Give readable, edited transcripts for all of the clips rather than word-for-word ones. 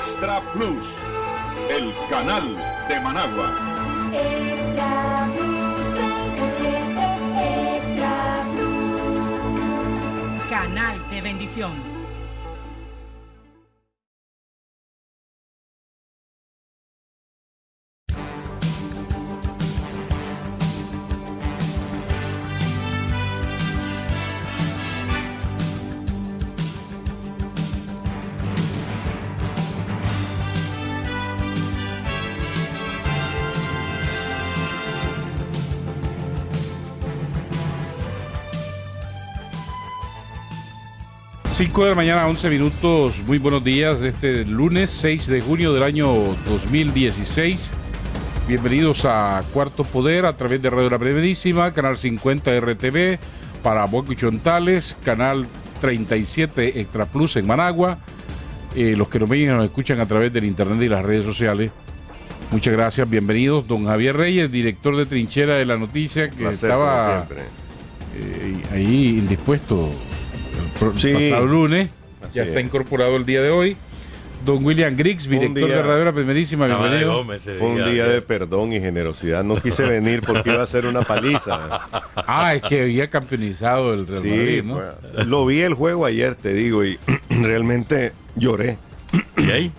Extra Plus, el canal de Managua. Extra Plus, 37 Extra Plus. Canal de bendición. Cinco de la mañana, 11 minutos. Muy buenos días. Este lunes 6 de junio del año 2016. Bienvenidos a Cuarto Poder a través de Radio La Brevísima, Canal 50 RTV para Boca y Chontales, Canal 37 Extra Plus en Managua. Los que nos ven y nos escuchan a través del internet y las redes sociales. Muchas gracias, bienvenidos. Don Javier Reyes, director de Trinchera de la Noticia, que estaba ahí indispuesto el pasado lunes, ya está incorporado el día de hoy. Don William Griggs, director de Radio La Primerísima, bienvenido. Fue un día de perdón y generosidad. No quise venir porque iba a ser una paliza. Es que había campeonizado el Real Madrid, ¿no? Pues, lo vi el juego ayer, te digo, y realmente lloré. ¿Y ahí?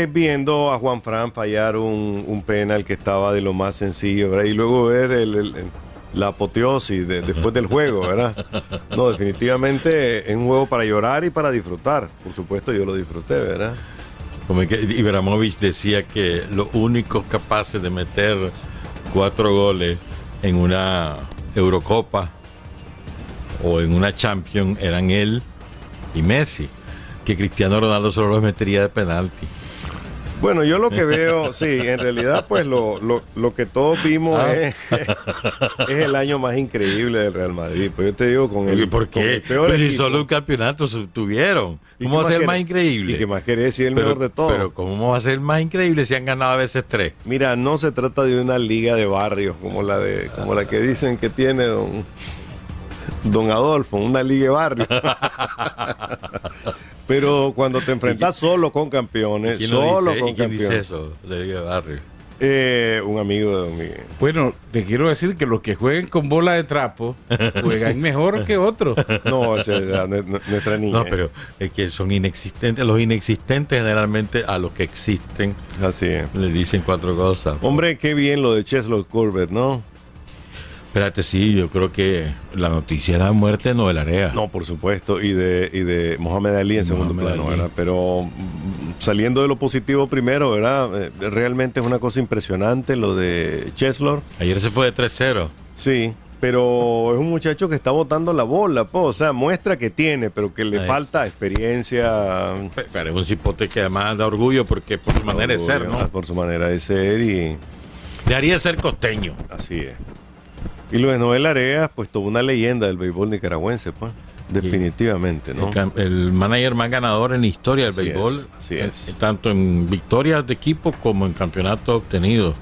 Viendo a Juan Fran fallar un penal que estaba de lo más sencillo, ¿verdad? Y luego ver la apoteosis después del juego, ¿verdad? No, definitivamente es un juego para llorar y para disfrutar. Por supuesto, yo lo disfruté, ¿verdad? Como que Ibrahimovic decía que los únicos capaces de meter 4 goles en una Eurocopa o en una Champions eran él y Messi, que Cristiano Ronaldo solo los metería de penalti. Bueno, yo lo que veo, sí, en realidad pues lo que todos vimos es el año más increíble del Real Madrid. Pues yo te digo, con el, ¿por qué? Con el peor Pero si equipo. solo un campeonato tuvieron. ¿Cómo va a ser el más increíble? ¿Y qué más querés decir el mejor de todo? Pero ¿cómo va a ser el más increíble si han ganado a veces 3? Mira, no se trata de una liga de barrios como la que dicen que tiene don Adolfo, una liga de barrios. Pero cuando te enfrentas solo con campeones, ¿Quién dice eso de Liga de Barrio? Un amigo de Miguel. Bueno, te quiero decir que los que jueguen con bola de trapo juegan mejor que otros. No, o sea, nuestra niña. No, pero es que son inexistentes. Los inexistentes generalmente a los que existen Así es. les dicen 4 cosas. Hombre, qué bien lo de Cheslor Corbett, ¿no? Espérate, sí, yo creo que la noticia era muerte no de la Area. No, por supuesto, y de Mohamed Ali en segundo Mohamed plano, Ali. ¿verdad? Pero saliendo de lo positivo primero, ¿verdad? Realmente es una cosa impresionante lo de Cheslor. Ayer se fue de 3-0. Sí, pero es un muchacho que está botando la bola, o sea, muestra que tiene, pero que le falta experiencia. Pero es un cipote que además da orgullo porque por su manera de ser, ¿no? Por su manera de ser y Debería ser costeño. así es. Y lo de Noel Areas, pues toda una leyenda del béisbol nicaragüense, pues, definitivamente, ¿no? El manager más ganador en la historia del Así béisbol. es, así es. Tanto en victorias de equipo como en campeonatos obtenidos.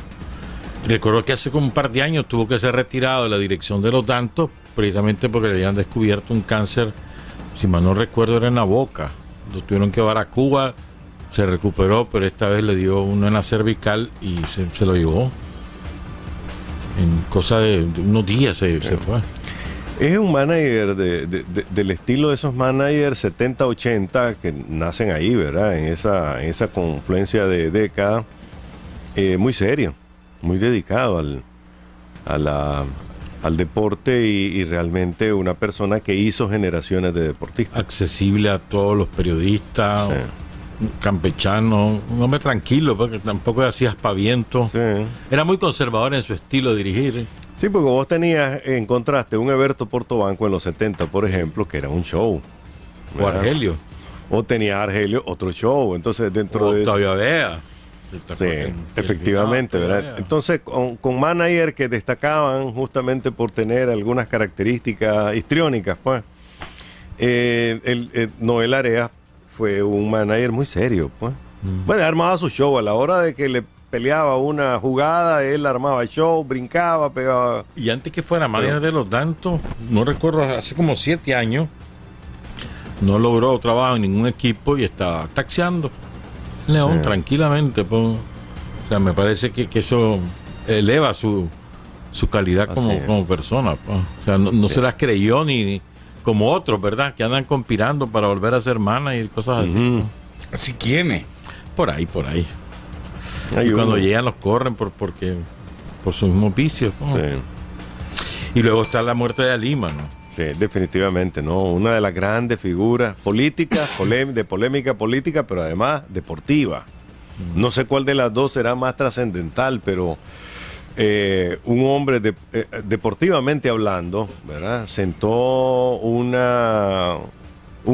Recuerdo que hace como un par de años tuvo que ser retirado de la dirección de los Dantos, precisamente porque le habían descubierto un cáncer, si mal no recuerdo, era en la boca. Lo tuvieron que llevar a Cuba, se recuperó, pero esta vez le dio uno en la cervical y se lo llevó. En cosa de unos días se fue. Es un manager del estilo de esos managers 70-80 que nacen ahí, ¿verdad? En esa confluencia de décadas. Muy serio, muy dedicado al deporte y realmente una persona que hizo generaciones de deportistas. Accesible a todos los periodistas, Sí. campechano, un hombre tranquilo, porque tampoco hacía aspaviento. Sí. Era muy conservador en su estilo de dirigir. Sí, porque vos tenías en contraste un Eberto Portobanco en los 70, por ejemplo, que era un show. O ¿verdad? Argelio. O tenía Argelio, otro show. Entonces, dentro de eso. Octavio Vea. Sí, efectivamente, ¿verdad? Entonces, con managers que destacaban justamente por tener algunas características histriónicas, pues, Noel Areas fue un manager muy serio, pues. Bueno, armaba su show a la hora de que le peleaba una jugada, él armaba el show, brincaba, pegaba. Y antes que fuera manager de los Dantos, no recuerdo, hace como 7 años, no logró trabajo en ningún equipo y estaba taxiando. León Sí. tranquilamente, pues. O sea, me parece que eso eleva su calidad Así es. como persona, pues. O sea, no se las creyó ni como otros, ¿verdad? Que andan conspirando para volver a ser manager y cosas así. Ujú. Así quiere. Por ahí. Hay Y cuando uno. llegan los corren por sus mismos vicios, pues. Sí. Y luego está la muerte de Alima, ¿no? Sí, definitivamente, ¿no? Una de las grandes figuras políticas, de polémica política, pero además deportiva. No sé cuál de las dos será más trascendental, pero un hombre deportivamente hablando, ¿verdad? Sentó un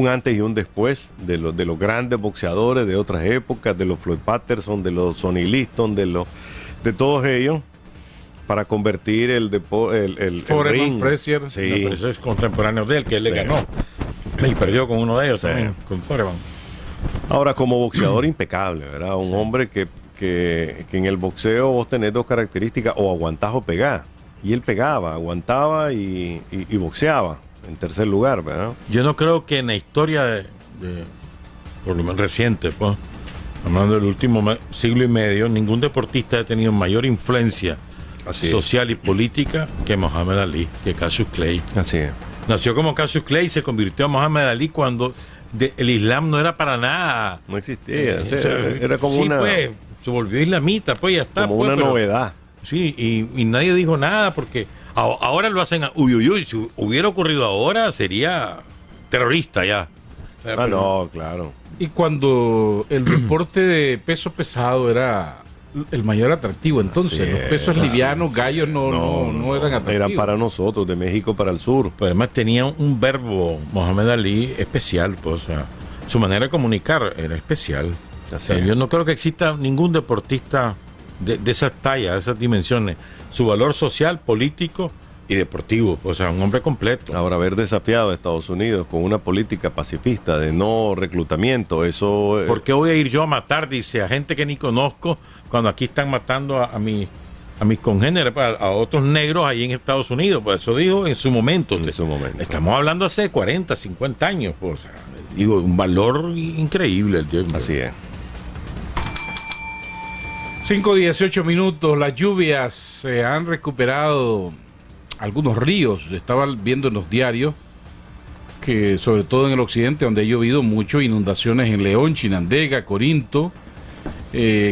antes y un después de los grandes boxeadores de otras épocas, de los Floyd Patterson, de los Sonny Liston, de todos ellos, para convertir el Foreman, ring. Frazier. No, Sí. pero eso es contemporáneo de él, que él le Sí. ganó. Y perdió con uno de ellos Sí. también, con Foreman. Ahora, como boxeador impecable, ¿verdad? Un hombre que en el boxeo vos tenés dos características, o aguantás o pegás. Y él pegaba, aguantaba y boxeaba en tercer lugar, ¿verdad? Yo no creo que en la historia por lo menos reciente, pues, hablando del último siglo y medio, ningún deportista ha tenido mayor influencia social y política que Mohamed Ali, que Cassius Clay. Así es. Nació como Cassius Clay y se convirtió a Mohamed Ali cuando el Islam no era para nada. No existía. O sea, Era como sí, una, pues, se volvió islamita, pues ya está. como pues, una pero- novedad. Sí, y nadie dijo nada porque ahora lo hacen uy. Si hubiera ocurrido ahora sería terrorista ya. Ah, no, claro. Y cuando el deporte de peso pesado era el mayor atractivo, entonces Así los es, pesos así livianos, gallos, no eran atractivos. Eran para nosotros, de México para el sur. Pero además tenía un verbo, Mohamed Ali, especial, pues, o sea, su manera de comunicar era especial. O Así sea, es. yo no creo que exista ningún deportista de esas tallas, de esas dimensiones. Su valor social, político y deportivo, o sea, un hombre completo. Ahora, haber desafiado a Estados Unidos con una política pacifista de no reclutamiento, eso... ¿Por qué voy a ir yo a matar, dice, a gente que ni conozco, cuando aquí están matando a mis congéneres, a otros negros ahí en Estados Unidos? Pues eso dijo en su momento. En su momento. Estamos hablando hace 40, 50 años. Pues, o sea, digo, un valor increíble. Así es. 5:18 minutos, las lluvias se han recuperado algunos ríos. Estaba viendo en los diarios que sobre todo en el occidente, donde ha llovido mucho, inundaciones en León, Chinandega, Corinto,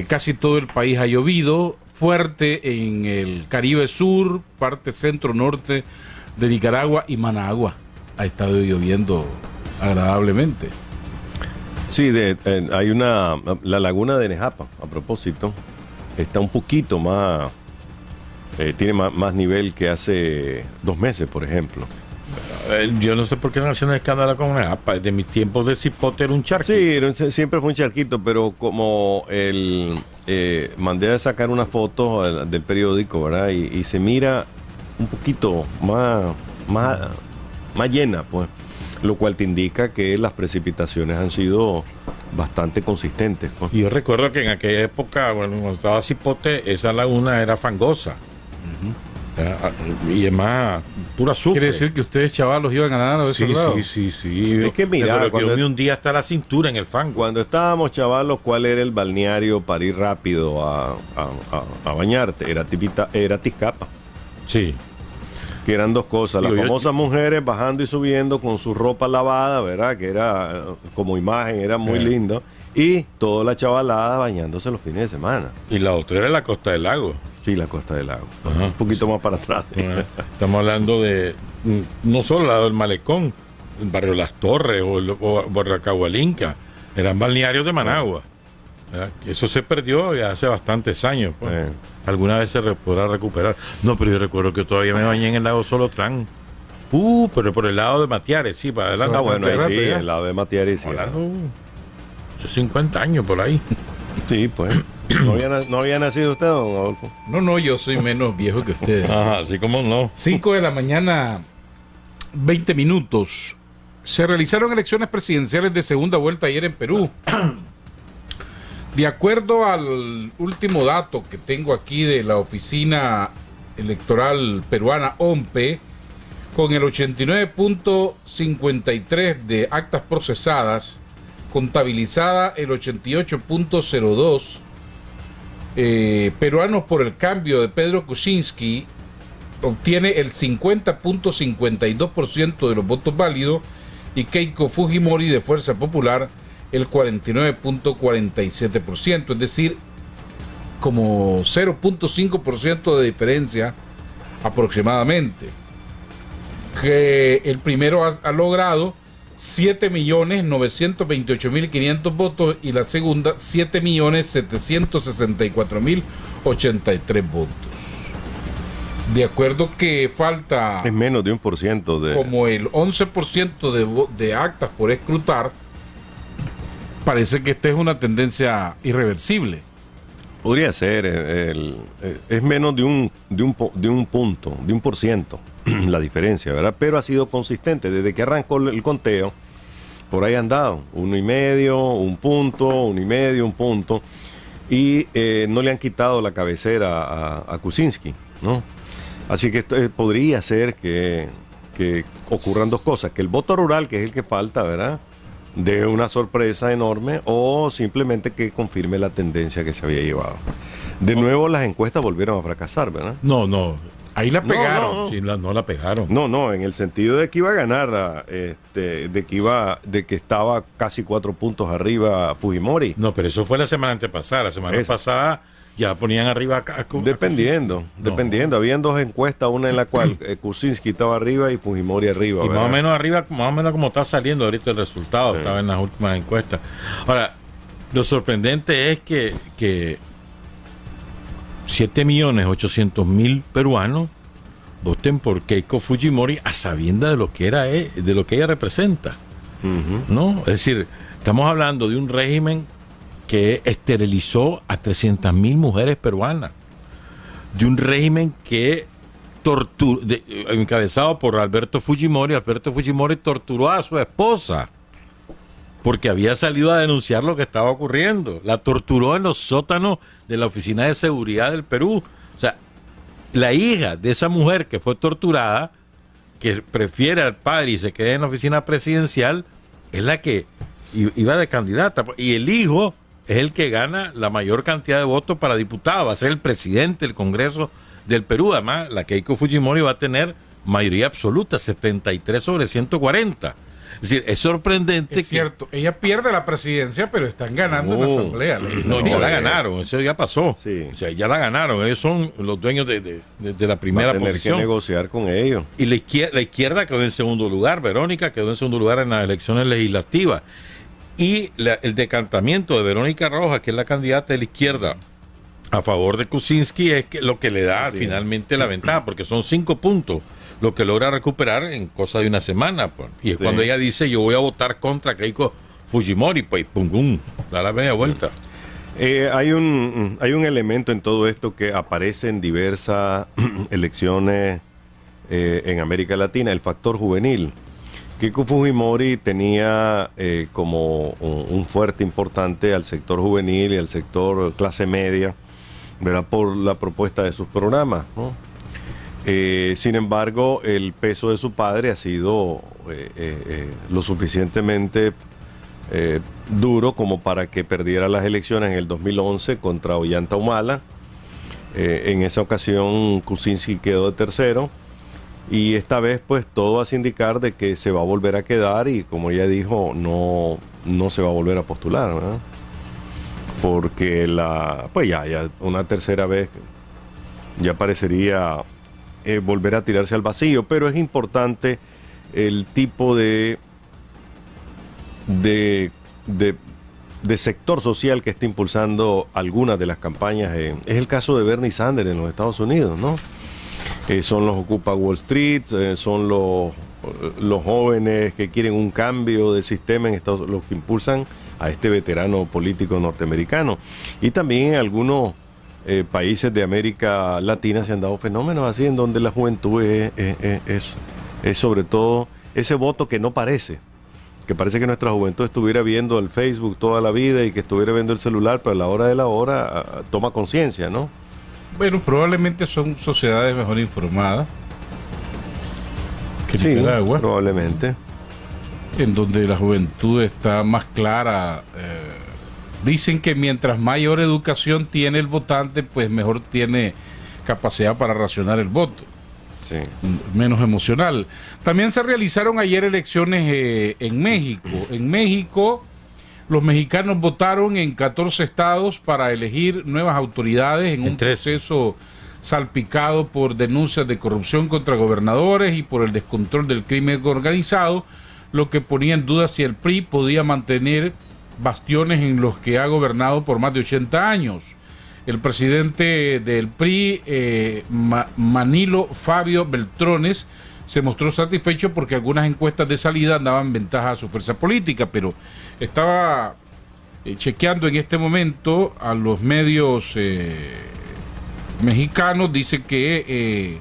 casi todo el país ha llovido, fuerte en el Caribe Sur, parte centro-norte de Nicaragua y Managua. Ha estado lloviendo agradablemente. Sí, hay la laguna de Nejapa, a propósito, está un poquito más, tiene más nivel que hace 2 meses, por ejemplo. Yo no sé por qué no hacen escándalo con APA. De mis tiempos de cipote era un charco. Sí, siempre fue un charquito, pero como mandé a sacar una foto del periódico, ¿verdad? Y se mira un poquito más llena, pues, lo cual te indica que las precipitaciones han sido bastante consistentes, pues. Y yo recuerdo que en aquella época, bueno, cuando estaba cipote, esa laguna era fangosa. Y además, pura azufre. Quiere decir que ustedes, chavalos, iban a nadar a esos lados. Sí. Es que mira, Pero cuando- yo me hundí hasta la cintura en el fango. Cuando estábamos chavalos, ¿cuál era el balneario para ir rápido a bañarte? Era Tizcapa, Sí. que eran dos cosas. Las Digo, yo- famosas mujeres bajando y subiendo con su ropa lavada, ¿verdad? Que era como imagen, era muy lindo. Y toda la chavalada bañándose los fines de semana. Y la otra era la Costa del Lago. Sí, la Costa del Lago. Ajá. Un poquito más para atrás. sí. Estamos hablando de no solo el lado del Malecón, el barrio Las Torres o Borracahualinca, eran balnearios de Managua. ¿Verdad? Eso se perdió ya hace bastantes años. Pues. Alguna vez se podrá recuperar. No, pero yo recuerdo que todavía me bañé en el lago Solotlán. Pero por el lado de Matiares, sí, para adelante. Ah, bueno, ahí sí, Espérate, ya. el lado de Matiari, sí. Hablando hace 50 años por ahí. Sí, pues. ¿No había nacido usted, don Adolfo? No, yo soy menos viejo que ustedes. Ajá, así como no. 5 de la mañana, 20 minutos. Se realizaron elecciones presidenciales de segunda vuelta ayer en Perú. De acuerdo al último dato que tengo aquí de la Oficina Electoral Peruana, OMPE, con el 89.53 de actas procesadas, contabilizada el 88.02%. Peruanos por el Cambio de Pedro Kuczynski obtiene el 50.52% de los votos válidos y Keiko Fujimori de Fuerza Popular el 49.47%, es decir, como 0.5% de diferencia aproximadamente. Que el primero ha logrado 7.928.500 votos y la segunda 7.764.083 votos. De acuerdo que falta Es menos de 1% de... como el 11% de actas por escrutar, parece que esta es una tendencia irreversible. Podría ser, es menos de un punto, de 1%, la diferencia, ¿verdad? Pero ha sido consistente desde que arrancó el conteo. Por ahí han dado 1,5, 1 punto, 1,5, 1 punto, y no le han quitado la cabecera a Kuczynski, ¿no? Así que podría ser que ocurran dos cosas, que el voto rural, que es el que falta, ¿verdad?, de una sorpresa enorme, o simplemente que confirme la tendencia que se había llevado. De nuevo las encuestas volvieron a fracasar, ¿verdad? No. Ahí la pegaron. No. Sí, no la pegaron. No, en el sentido de que iba a ganar, de que estaba casi 4 puntos arriba Fujimori. No, pero eso fue la semana antepasada. La semana pasada ya ponían arriba a Dependiendo. Habían dos encuestas, una en la cual Kuczynski estaba arriba y Fujimori arriba. Y ¿verdad? más o menos arriba, más o menos como está saliendo ahorita el resultado, Sí. estaba en las últimas encuestas. Ahora, lo sorprendente es que 7.800.000 peruanos voten por Keiko Fujimori a sabiendas de lo que de lo que ella representa, Ujú. ¿no? Es decir, estamos hablando de un régimen que esterilizó a 300.000 mujeres peruanas, de un régimen que encabezado por Alberto Fujimori. Alberto Fujimori torturó a su esposa porque había salido a denunciar lo que estaba ocurriendo. La torturó en los sótanos de la Oficina de Seguridad del Perú. O sea, la hija de esa mujer que fue torturada, que prefiere al padre y se quede en la oficina presidencial, es la que iba de candidata. Y el hijo es el que gana la mayor cantidad de votos para diputado, va a ser el presidente del Congreso del Perú. Además, la Keiko Fujimori va a tener mayoría absoluta, 73 sobre 140. Es decir, es sorprente Es cierto, ella pierde la presidencia, pero están ganando en la Asamblea No, Legislativa. ya la ganaron, eso ya pasó. Sí. O sea, ya la ganaron, ellos son los dueños de la Va primera a tener posición. que negociar con ellos. Y la izquierda quedó en segundo lugar, Verónica quedó en segundo lugar en las elecciones legislativas. Y el decantamiento de Verónica Rojas, que es la candidata de la izquierda a favor de Kuczynski, es lo que le da finalmente la ventaja, porque son 5 puntos lo que logra recuperar en cosa de una semana. Pues. Y es cuando ella dice, yo voy a votar contra Keiko Fujimori, pues pum, da la media vuelta. Hay un elemento en todo esto que aparece en diversas elecciones en América Latina, el factor juvenil. Keiko Fujimori tenía como un fuerte importante al sector juvenil y al sector clase media, ¿verdad?, por la propuesta de sus programas, ¿no? Sin embargo, el peso de su padre ha sido lo suficientemente duro como para que perdiera las elecciones en el 2011 contra Ollanta Humala. En esa ocasión Kuczynski quedó de tercero. Y esta vez pues todo hace indicar de que se va a volver a quedar y, como ella dijo, no se va a volver a postular, ¿verdad? Porque pues ya una tercera vez ya parecería volver a tirarse al vacío. Pero es importante el tipo de sector social que está impulsando algunas de las campañas. Es el caso de Bernie Sanders en los Estados Unidos, ¿no? Son los Ocupa Wall Street, son los jóvenes que quieren un cambio de sistema en Estados Unidos, los que impulsan a este veterano político norteamericano. Y también en algunos países de América Latina se han dado fenómenos así, en donde la juventud es sobre todo ese voto que no parece. Que parece que nuestra juventud estuviera viendo el Facebook toda la vida y que estuviera viendo el celular, pero a la hora de la hora toma conciencia, ¿no? Bueno, probablemente son sociedades mejor informadas que Sí, Nicaragua. probablemente. en donde la juventud está más clara. Dicen que mientras mayor educación tiene el votante, pues mejor tiene capacidad para racionar el voto. Sí. Menos emocional. También se realizaron ayer elecciones en México. En México, los mexicanos votaron en 14 estados para elegir nuevas autoridades en un proceso salpicado por denuncias de corrupción contra gobernadores y por el descontrol del crimen organizado, lo que ponía en duda si el PRI podía mantener bastiones en los que ha gobernado por más de 80 años. El presidente del PRI, Manilo Fabio Beltrones, se mostró satisfecho porque algunas encuestas de salida daban ventaja a su fuerza política, pero estaba chequeando en este momento a los medios mexicanos. Dice que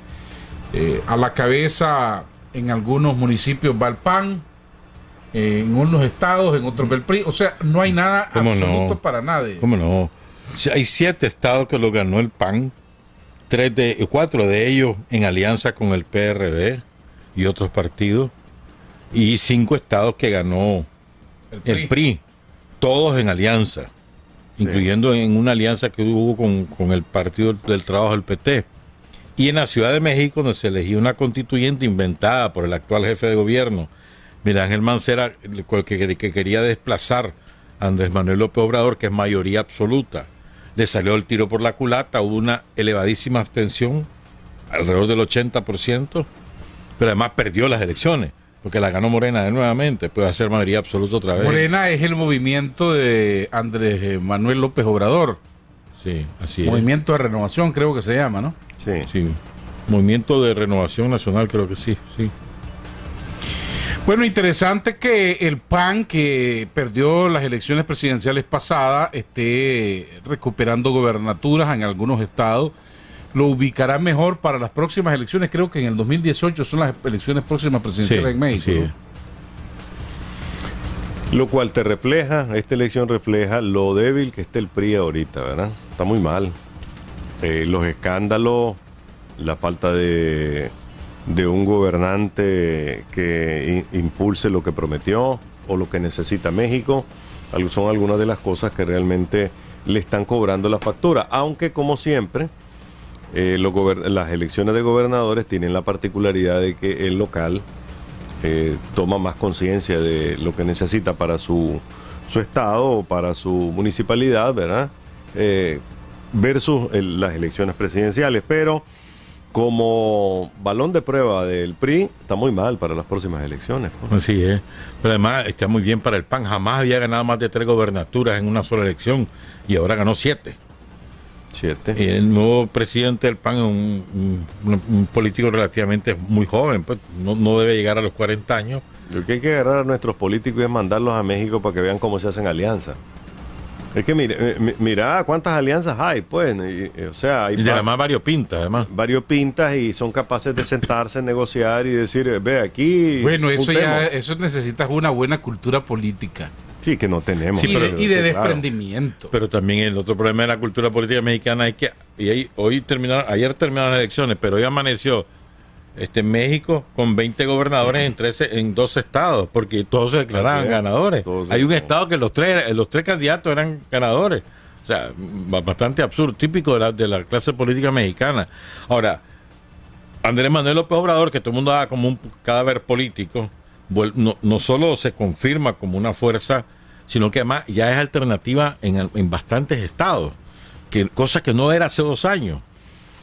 a la cabeza en algunos municipios va el PAN, en unos estados, en otros va el PRI. O sea, no hay nada absoluto para nadie. ¿Cómo no? Hay 7 estados que lo ganó el PAN, 4 de ellos en alianza con el PRD y otros partidos, y 5 estados que ganó el PRI, todos en alianza, incluyendo en una alianza que hubo con el Partido del Trabajo, el PT. Y en la Ciudad de México, donde se eligió una constituyente inventada por el actual jefe de gobierno, Miguel Ángel Mancera, que quería desplazar a Andrés Manuel López Obrador, que es mayoría absoluta. Le salió el tiro por la culata, hubo una elevadísima abstención, alrededor del 80%, pero además perdió las elecciones, porque la ganó Morena nuevamente, puede hacer mayoría absoluta otra vez. Morena es el movimiento de Andrés Manuel López Obrador. Sí, así es. Movimiento de Renovación, creo que se llama, ¿no? Sí. Movimiento de Renovación Nacional, creo que sí. Bueno, interesante que el PAN, que perdió las elecciones presidenciales pasadas, esté recuperando gobernaturas en algunos estados. Lo ubicará mejor para las próximas elecciones. Creo que en el 2018 son las elecciones próximas presidenciales en México. Sí. Lo cual te refleja, esta elección refleja lo débil que está el PRI ahorita, ¿verdad? Está muy mal. Los escándalos, la falta de un gobernante que impulse lo que prometió o lo que necesita México, son algunas de las cosas que realmente le están cobrando la factura, aunque como siempre las elecciones de gobernadores tienen la particularidad de que el local toma más conciencia de lo que necesita para su estado o para su municipalidad, ¿verdad? Versus las elecciones presidenciales, pero como balón de prueba del PRI, está muy mal para las próximas elecciones, ¿no? Así es. Pero además está muy bien para el PAN. Jamás había ganado más de 3 gobernaturas en una sola elección y ahora ganó 7. Y el nuevo presidente del PAN es un político relativamente muy joven, pues no debe llegar a los 40 años. Lo que hay que agarrar a nuestros políticos es mandarlos a México para que vean cómo se hacen alianzas. Es que mira cuántas alianzas hay, pues. O sea, hay y además variopintas, además. Variopintas, y son capaces de sentarse, negociar y decir, ve aquí. Bueno, eso necesitas una buena cultura política. Sí, que no tenemos. Sí, y de desprendimiento. Pero también el otro problema de la cultura política mexicana es que ayer terminaron las elecciones, pero hoy amaneció México con 20 gobernadores en 12 estados, porque todos se declaraban ganadores. Hay un estado que los tres candidatos eran ganadores. O sea, bastante absurdo, típico de la clase política mexicana. Ahora, Andrés Manuel López Obrador, que todo el mundo haga como un cadáver político, no solo se confirma como una fuerza, sino que además ya es alternativa en bastantes estados, cosa que no era hace 2 años.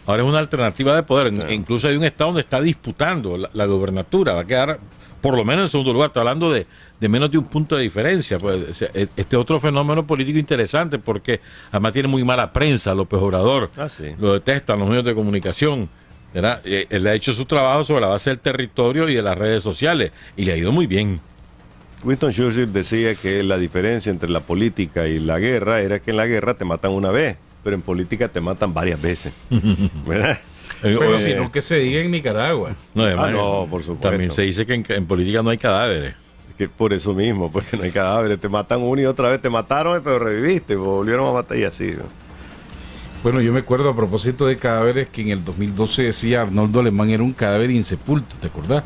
Ahora es una alternativa de poder. Incluso hay un estado donde está disputando la gobernatura. Va a quedar por lo menos en segundo lugar. Está hablando de menos de un punto de diferencia. Pues, este otro fenómeno político interesante, porque además tiene muy mala prensa López Obrador. Lo detestan los medios de comunicación, ¿verdad? Él ha hecho su trabajo sobre la base del territorio y de las redes sociales, y le ha ido muy bien. Winston Churchill decía que la diferencia entre la política y la guerra era que en la guerra te matan una vez, pero en política te matan varias veces. ¿Verdad? Pero si no, que se diga en Nicaragua. No, además, no, por supuesto. También se dice que en política no hay cadáveres. Que por eso mismo, porque no hay cadáveres. Te matan una y otra vez, te mataron, pero reviviste, volvieron a matar y así, ¿no? Bueno, yo me acuerdo a propósito de cadáveres que en el 2012 decía Arnoldo Alemán era un cadáver insepulto, ¿te acordás?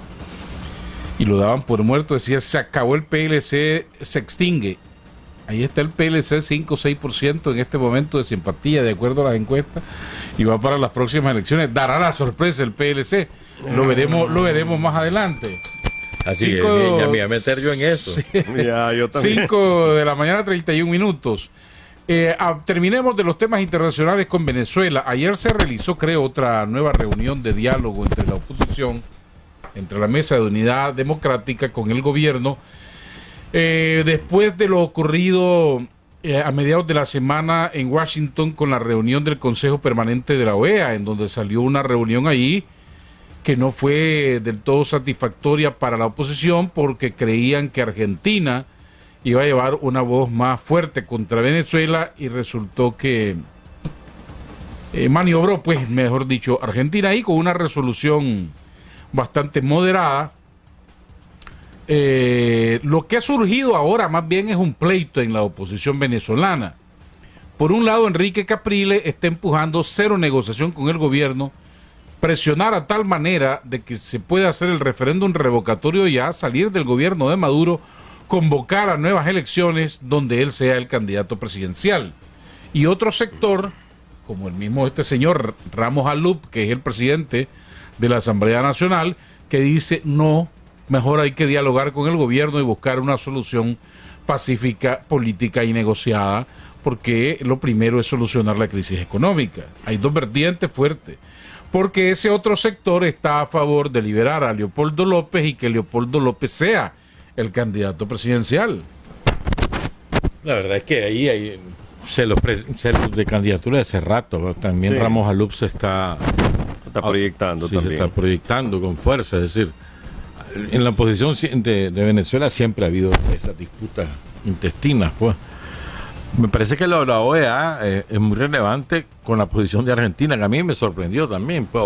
y lo daban por muerto, decía se acabó el PLC, se extingue. Ahí está el PLC, 5 o 6% en este momento de simpatía, de acuerdo a las encuestas, y va para las próximas elecciones. Dará la sorpresa el PLC. Lo veremos más adelante. Así que ya me voy a meter yo en eso. Sí. Ya, yo también. 5 de la mañana, 31 minutos. Terminemos de los temas internacionales con Venezuela. Ayer se realizó, creo, otra nueva reunión de diálogo entre la oposición, entre la Mesa de Unidad Democrática con el gobierno. Después de lo ocurrido a mediados de la semana en Washington con la reunión del Consejo Permanente de la OEA, en donde salió una reunión ahí que no fue del todo satisfactoria para la oposición porque creían que Argentina iba a llevar una voz más fuerte contra Venezuela y resultó que maniobró, pues, mejor dicho, Argentina ahí con una resolución bastante moderada. Lo que ha surgido ahora más bien es un pleito en la oposición venezolana. Por un lado, Enrique Capriles está empujando cero negociación con el gobierno, presionar a tal manera de que se pueda hacer el referéndum revocatorio ya, salir del gobierno de Maduro, convocar a nuevas elecciones donde él sea el candidato presidencial. Y otro sector, como el mismo este señor Ramos Alup, que es el presidente de la Asamblea Nacional, que dice no, mejor hay que dialogar con el gobierno y buscar una solución pacífica, política y negociada, porque lo primero es solucionar la crisis económica. Hay dos vertientes fuertes, porque ese otro sector está a favor de liberar a Leopoldo López y que Leopoldo López sea el candidato presidencial. La verdad es que ahí hay celos de candidatura de hace rato, ¿no? También Sí. Ramos Alup se está proyectando sí, también. se está proyectando con fuerza, es decir, en la oposición de Venezuela siempre ha habido esas disputas intestinas, pues. Me parece que la OEA es muy relevante con la posición de Argentina, que a mí me sorprendió también. Pues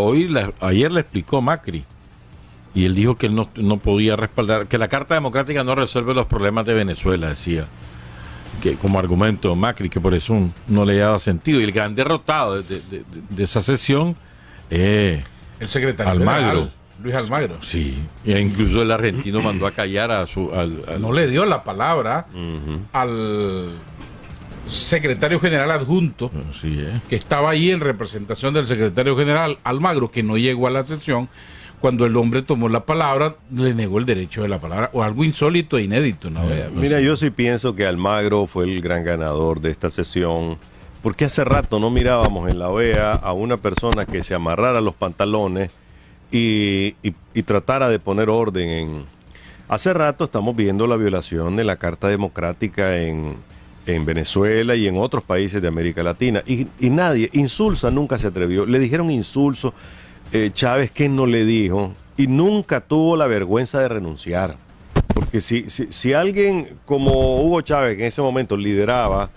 ayer le explicó Macri, y él dijo que él no podía respaldar, que la Carta Democrática no resuelve los problemas de Venezuela, decía, que como argumento Macri, que por eso no le daba sentido. Y el gran derrotado de esa sesión El secretario Almagro. general, Luis Almagro. sí, e incluso el argentino mandó a callar al No le dio la palabra al secretario general adjunto, sí, que estaba ahí en representación del secretario general Almagro, que no llegó a la sesión. Cuando el hombre tomó la palabra, le negó el derecho de la palabra, o algo insólito e inédito, ¿no? Mira, yo sí pienso que Almagro fue el gran ganador de esta sesión, porque hace rato no mirábamos en la OEA a una persona que se amarrara los pantalones y tratara de poner orden en... Hace rato estamos viendo la violación de la Carta Democrática en Venezuela y en otros países de América Latina, y nadie, Insulza nunca se atrevió, le dijeron Insulso, Chávez que no le dijo, y nunca tuvo la vergüenza de renunciar, porque si alguien como Hugo Chávez, que en ese momento lideraba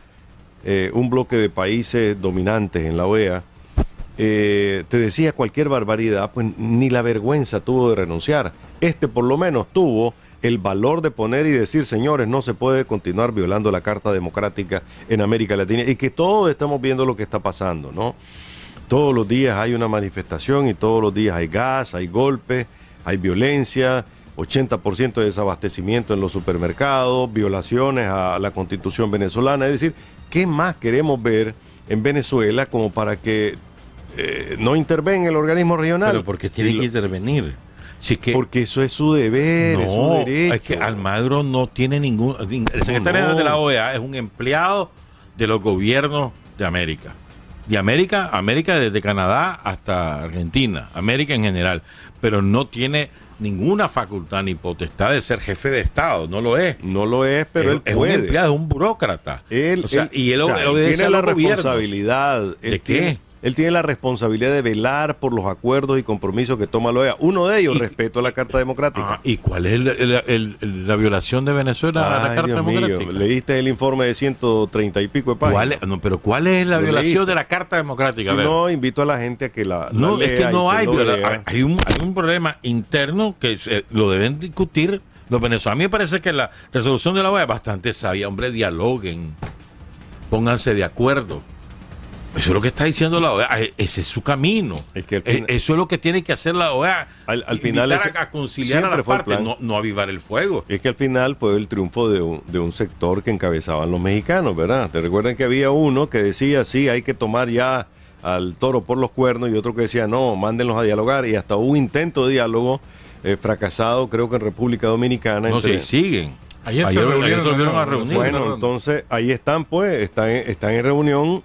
un bloque de países dominantes en la OEA, te decía cualquier barbaridad, pues ni la vergüenza tuvo de renunciar. Por lo menos tuvo el valor de poner y decir, señores, no se puede continuar violando la Carta Democrática en América Latina, y que todos estamos viendo lo que está pasando, ¿no? Todos los días hay una manifestación y todos los días hay gas, hay golpes, hay violencia, 80% de desabastecimiento en los supermercados, violaciones a la Constitución venezolana. Es decir, ¿qué más queremos ver en Venezuela como para que no intervenga el organismo regional? pero porque tiene que intervenir. Sí que, porque eso es su deber, es su derecho. Es que Almagro no tiene ningún... El secretario de la OEA es un empleado de los gobiernos de América. De América desde Canadá hasta Argentina, América en general. Pero no tiene ninguna facultad ni potestad de ser jefe de Estado, no lo es. No lo es, pero él es puede. un empleado, es un burócrata. Él obedece tiene a la los gobiernos. responsabilidad. ¿De qué? Él tiene la responsabilidad de velar por los acuerdos y compromisos que toma la OEA. Uno de ellos, respeto a la Carta Democrática. ¿Y cuál es la violación de Venezuela a la Ay, Carta Dios Democrática? mío, leíste el informe de 130 y pico de páginas. ¿Cuál es la Lo violación leíste. de la Carta Democrática? Si A ver. no, invito a la gente a que la No, lea es que no y hay lo lea. hay un problema interno que lo deben discutir los venezolanos. A mí me parece que la resolución de la OEA es bastante sabia. Hombre, dialoguen, pónganse de acuerdo. Eso es lo que está diciendo la OEA. Ese es su camino. Es que eso es lo que tiene que hacer la OEA. Al final a conciliar a las partes, no avivar el fuego. Es que al final fue el triunfo de un sector que encabezaban los mexicanos, ¿verdad? Te recuerdan que había uno que decía, sí, hay que tomar ya al toro por los cuernos, y otro que decía, no, mándenlos a dialogar, y hasta hubo un intento de diálogo fracasado, creo que en República Dominicana. No, sí, siguen. Ayer se volvieron a reunir. Bueno, entonces ahí están, pues, están en reunión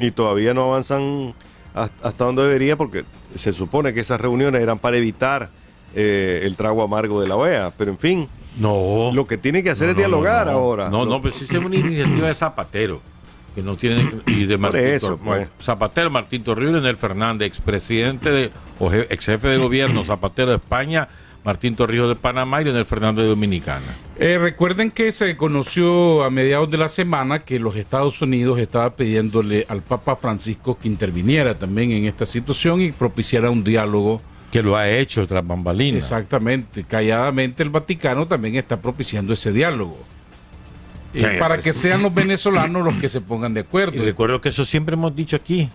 y todavía no avanzan hasta donde debería, porque se supone que esas reuniones eran para evitar el trago amargo de la OEA, pero en fin, no, lo que tiene que hacer es dialogar ahora. No, pero sí es una iniciativa de Zapatero, que no tiene, y de Martín Zapatero, Martín Torrijos, Leonel Fernández, expresidente o ex jefe de gobierno, Zapatero de España, Martín Torrijos de Panamá y Leonel Fernández de Dominicana. Recuerden que se conoció a mediados de la semana que los Estados Unidos estaba pidiéndole al Papa Francisco que interviniera también en esta situación y propiciara un diálogo. Que lo ha hecho tras bambalinas. Exactamente. Calladamente el Vaticano también está propiciando ese diálogo. Para que sean los venezolanos los que se pongan de acuerdo. Y recuerdo que eso siempre hemos dicho aquí.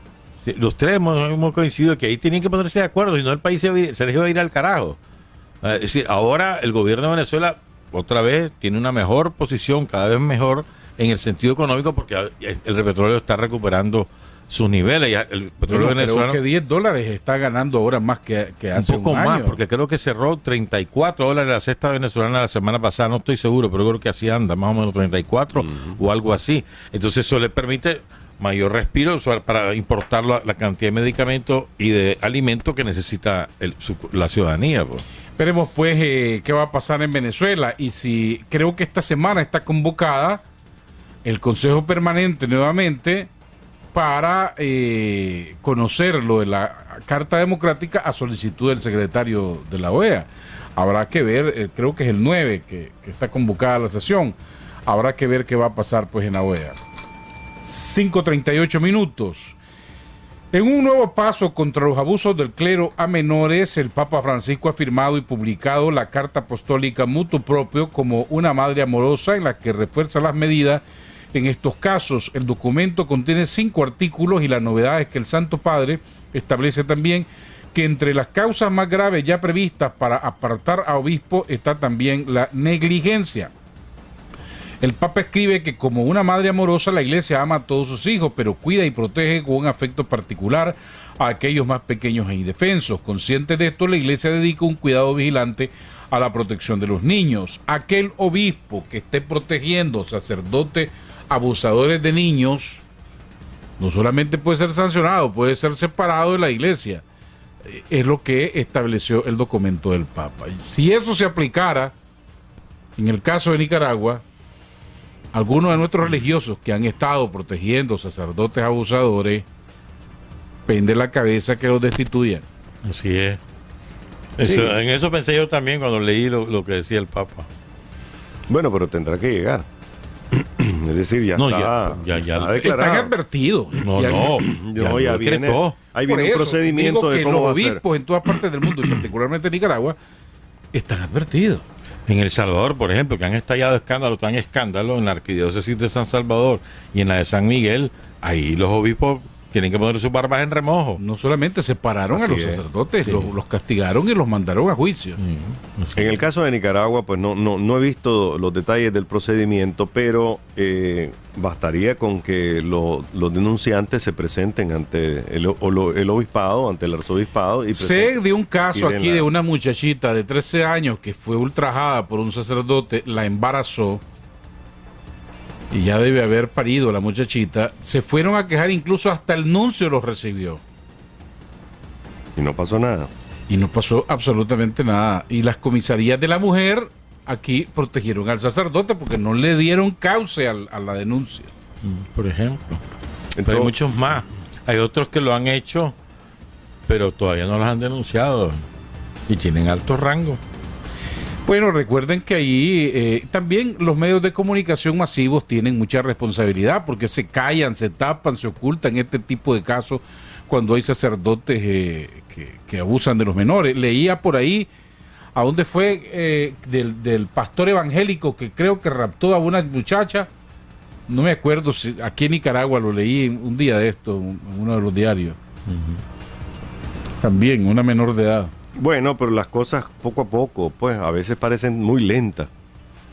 Los tres hemos coincidido que ahí tenían que ponerse de acuerdo, si no el país se les iba a ir al carajo. Es decir, ahora el gobierno de Venezuela otra vez tiene una mejor posición, cada vez mejor en el sentido económico, porque el petróleo está recuperando sus niveles. Y el petróleo venezolano, creo que $10 está ganando ahora más que hace un poco año. más, porque creo que cerró $34 la cesta venezolana la semana pasada, no estoy seguro, pero creo que así anda, más o menos 34 o algo así. Entonces eso le permite mayor respiro para importar la cantidad de medicamentos y de alimentos que necesita la ciudadanía, pues. Esperemos pues qué va a pasar en Venezuela, y si creo que esta semana está convocada el Consejo Permanente nuevamente para conocer lo de la Carta Democrática a solicitud del secretario de la OEA. Habrá que ver, creo que es el 9 que está convocada la sesión. Habrá que ver qué va a pasar pues en la OEA. 5:38 minutos. En un nuevo paso contra los abusos del clero a menores, el Papa Francisco ha firmado y publicado la Carta Apostólica Mutuo Propio como una madre amorosa en la que refuerza las medidas en estos casos. El documento contiene 5 artículos y la novedad es que el Santo Padre establece también que entre las causas más graves ya previstas para apartar a obispo está también la negligencia. El Papa escribe que como una madre amorosa la Iglesia ama a todos sus hijos, pero cuida y protege con un afecto particular a aquellos más pequeños e indefensos. Consciente de esto, la Iglesia dedica un cuidado vigilante a la protección de los niños. Aquel obispo que esté protegiendo sacerdotes abusadores de niños no solamente puede ser sancionado, puede ser separado de la Iglesia. Es lo que estableció el documento del Papa. Si eso se aplicara en el caso de Nicaragua, algunos de nuestros religiosos que han estado protegiendo sacerdotes abusadores, pende la cabeza que los destituyan. Así es. En eso pensé yo también cuando leí lo que decía el Papa. Bueno, pero tendrá que llegar. Es decir, ya está declarado. Están advertidos. Ya viene, ahí viene un procedimiento de cómo va a ser. Los obispos en todas partes del mundo, y particularmente en Nicaragua, están advertidos. En El Salvador, por ejemplo, que han estallado escándalos en la Arquidiócesis de San Salvador y en la de San Miguel, ahí los obispos tienen que poner sus barbas en remojo. No solamente separaron a los sacerdotes, los castigaron y los mandaron a juicio. En el caso de Nicaragua, pues no he visto los detalles del procedimiento, pero bastaría con que los denunciantes se presenten ante el obispado, ante el arzobispado. Sé de un caso aquí de una muchachita de 13 años que fue ultrajada por un sacerdote, la embarazó, y ya debe haber parido la muchachita. Se fueron a quejar, incluso hasta el nuncio los recibió. Y no pasó nada. Y no pasó absolutamente nada. Y las comisarías de la mujer aquí protegieron al sacerdote porque no le dieron cauce a la denuncia. Por ejemplo. Pero hay muchos más. Hay otros que lo han hecho, pero todavía no los han denunciado. Y tienen alto rango. Bueno, recuerden que ahí también los medios de comunicación masivos tienen mucha responsabilidad porque se callan, se tapan, se ocultan este tipo de casos cuando hay sacerdotes que abusan de los menores. Leía por ahí a dónde fue del pastor evangélico que creo que raptó a una muchacha No me acuerdo si aquí en Nicaragua lo leí un día de esto, en uno de los diarios. También, una menor de edad. Bueno, pero las cosas poco a poco, pues a veces parecen muy lentas,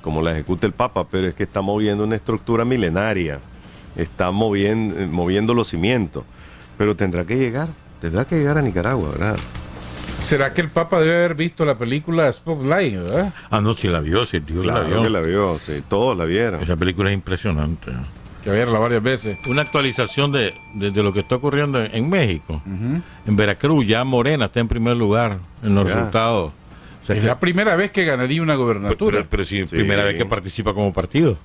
como la ejecuta el Papa, pero es que está moviendo una estructura milenaria, está moviendo los cimientos, pero tendrá que llegar a Nicaragua, ¿verdad? ¿Será que el Papa debe haber visto la película Spotlight, verdad? Ah, no, sí la vio, sí, Dios la Claro vio. que la vio, sí, todos la vieron. Esa película es impresionante. Que verla varias veces. Una actualización de lo que está ocurriendo en México. En Veracruz, ya Morena está en primer lugar en los Ya. resultados. O sea Es que- la primera vez que ganaría una gobernatura. pero sí, Sí. primera vez que participa como partido.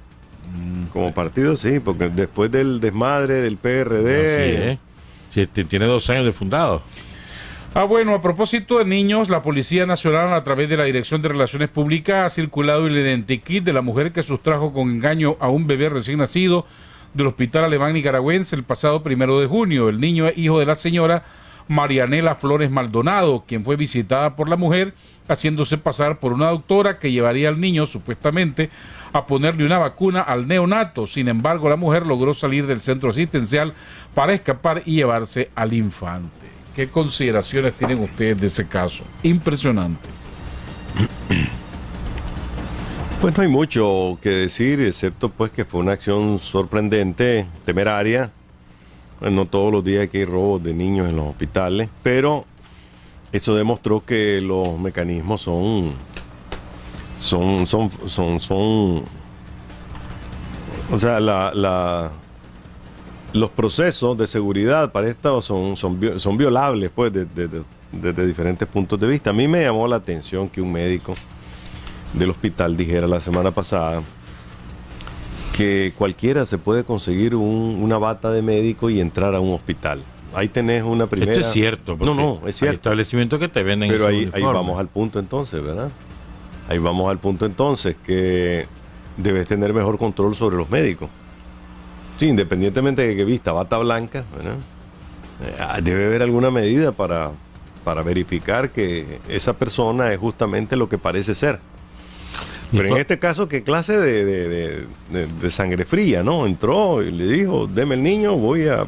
Como partido, sí, porque después del desmadre del PRD, Sí, sí, tiene 2 años de fundado. Bueno, a propósito de niños, la Policía Nacional, a través de la Dirección de Relaciones Públicas, ha circulado el identikit de la mujer que sustrajo con engaño a un bebé recién nacido del Hospital Alemán Nicaragüense el pasado 1 de junio. El niño es hijo de la señora Marianela Flores Maldonado, quien fue visitada por la mujer, haciéndose pasar por una doctora que llevaría al niño, supuestamente, a ponerle una vacuna al neonato. Sin embargo, la mujer logró salir del centro asistencial para escapar y llevarse al infante. ¿Qué consideraciones tienen ustedes de ese caso? Impresionante. pues no hay mucho que decir, excepto pues que fue una acción sorprendente, temeraria. No todos los días que hay robos de niños en los hospitales, pero eso demostró que los mecanismos son o sea, los procesos de seguridad para esto son violables, pues, desde diferentes puntos de vista. A mí me llamó la atención que un médico del hospital dijera la semana pasada que cualquiera se puede conseguir una bata de médico y entrar a un hospital. Ahí tenés una primera... Esto es cierto. porque No, es Hay cierto. establecimientos que te venden Pero esos ahí uniformes. vamos al punto entonces, ¿verdad? Ahí vamos al punto entonces que debes tener mejor control sobre los médicos. Sí, independientemente de que vista bata blanca, ¿verdad? Debe haber alguna medida para verificar que esa persona es justamente lo que parece ser. Y Pero en este caso, ¿qué clase de sangre fría, no? Entró y le dijo, deme el niño, voy a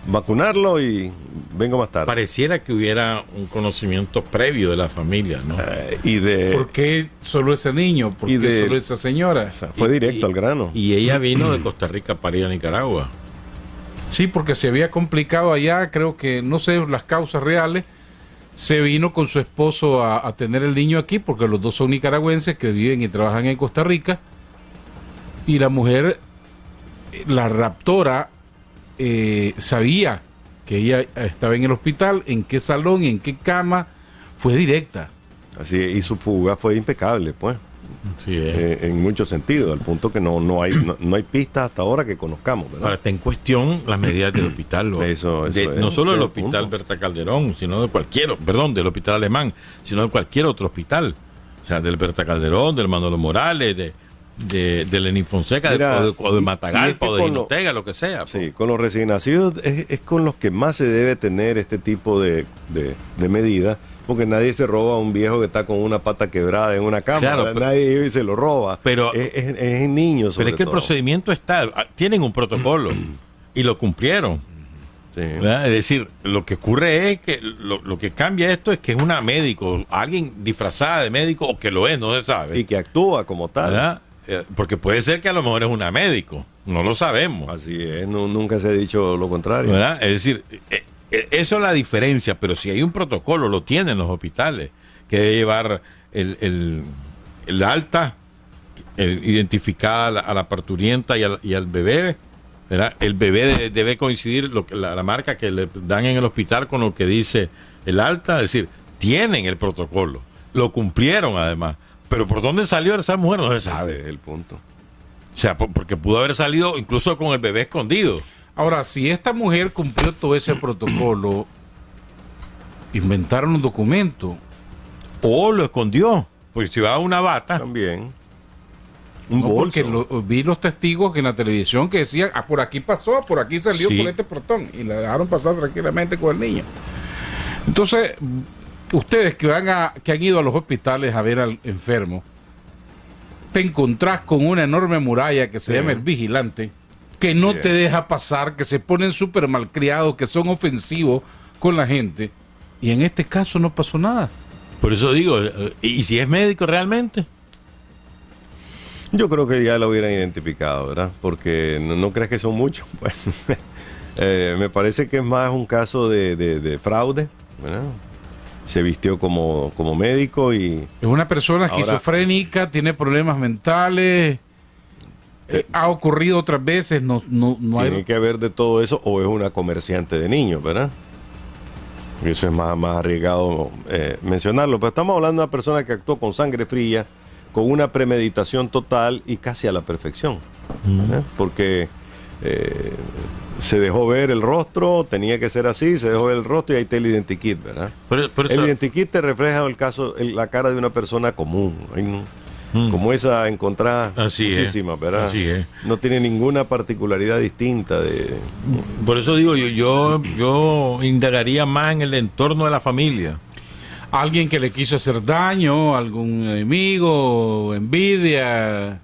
vacunarlo y vengo más tarde. Pareciera que hubiera un conocimiento previo de la familia, ¿no? Y de... ¿Por qué solo ese niño? ¿Por Y qué de- solo esa señora? Fue directo al grano. Y ella vino de Costa Rica para ir a Nicaragua. Sí, porque se había complicado allá, creo que, no sé las causas reales, se vino con su esposo a tener el niño aquí, porque los dos son nicaragüenses que viven y trabajan en Costa Rica, y la mujer, la raptora, sabía que ella estaba en el hospital, en qué salón, en qué cama, fue directa. Así, y su fuga fue impecable, pues, Sí, en muchos sentidos, al punto que no hay pistas hasta ahora que conozcamos, ¿verdad? Ahora está en cuestión las medidas del hospital. ¿no? Eso es, No solo ese del es el hospital punto. Berta Calderón, sino de del hospital alemán, sino de cualquier otro hospital. O sea, del Berta Calderón, del Manolo Morales, de Lenín Fonseca, Mira, o de y Matagalpa, o de con lo- Jinotega, lo que sea. Sí, con los recién nacidos es con los que más se debe tener este tipo de medidas, porque nadie se roba a un viejo que está con una pata quebrada en una cama, Claro, ¿verdad? pero- Nadie iba y se lo roba. Pero- es en niños, Pero sobre es que el todo. procedimiento está, tienen un protocolo y lo cumplieron. Sí. ¿Verdad? Es decir, lo que ocurre es que lo que cambia esto es que es una médico, alguien disfrazada de médico o que lo es, no se sabe. Y que actúa como tal. ¿Verdad? Porque puede ser que a lo mejor es una médico, no lo sabemos. Así es, nunca se ha dicho lo contrario. ¿Verdad? Es decir, eso es la diferencia, pero si hay un protocolo, lo tienen los hospitales, que debe llevar el alta, identificada a la parturienta y al bebé. ¿Verdad? El bebé debe coincidir la marca que le dan en el hospital con lo que dice el alta, es decir, tienen el protocolo, lo cumplieron además, pero por dónde salió esa mujer no se Ese sabe. es el punto. O sea, porque pudo haber salido incluso con el bebé escondido. Ahora, si esta mujer cumplió todo ese protocolo, inventaron un documento. O lo escondió, porque si va a una bata, También. Un ¿no? bolso. Porque vi los testigos en la televisión que decían, por aquí pasó, por aquí salió Sí. por este portón, y la dejaron pasar tranquilamente con el niño. Entonces, ustedes que han ido a los hospitales a ver al enfermo, te encontrás con una enorme muralla que se Sí. llama el vigilante, que no Sí. te deja pasar, que se ponen súper malcriados, que son ofensivos con la gente. Y en este caso no pasó nada. Por eso digo, ¿y si es médico realmente? Yo creo que ya lo hubieran identificado, ¿verdad? Porque no crees que son muchos. Bueno, me parece que es más un caso de fraude, ¿verdad? Se vistió como médico y Es una persona Ahora- esquizofrénica, tiene problemas mentales, ha ocurrido otras veces, no tiene hay... que haber de todo eso, o es una comerciante de niños, ¿verdad? Eso es más arriesgado mencionarlo. Pero estamos hablando de una persona que actuó con sangre fría, con una premeditación total y casi a la perfección, ¿verdad? Porque se dejó ver el rostro, tenía que ser así, se dejó ver el rostro y ahí está el identikit, ¿verdad? Por El eso, identikit te refleja la cara de una persona común. Hay como esa encontrada Así es, muchísimas, ¿verdad? así es. No tiene ninguna particularidad distinta de... por eso digo, yo indagaría más en el entorno de la familia. Alguien que le quiso hacer daño, algún enemigo, envidia,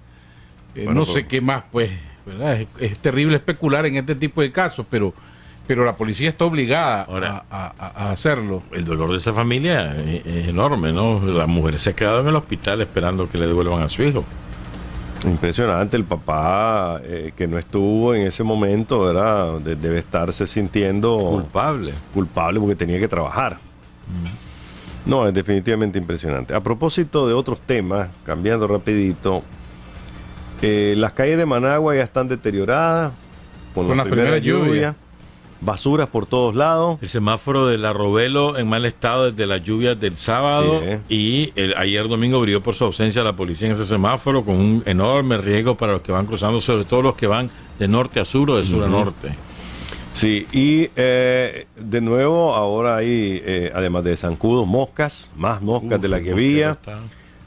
Bueno, no pues- sé qué más, pues, ¿verdad? Es terrible especular en este tipo de casos, pero la policía está obligada Ahora- a hacerlo. El dolor de esa familia es enorme, ¿no? La mujer se ha quedado en el hospital esperando que le devuelvan a su hijo. Impresionante, el papá que no estuvo en ese momento, ¿verdad? Debe estarse sintiendo Culpable. culpable porque tenía que trabajar. No, es definitivamente impresionante. A propósito de otros temas, cambiando rapidito, las calles de Managua ya están deterioradas con la primera lluvia, basuras por todos lados. El semáforo de la Robelo en mal estado desde las lluvias del sábado Sí, y ayer domingo brilló por su ausencia la policía en ese semáforo con un enorme riesgo para los que van cruzando, sobre todo los que van de norte a sur o de sur a norte. Sí, y de nuevo ahora hay, además de zancudos, moscas, más moscas de la que había.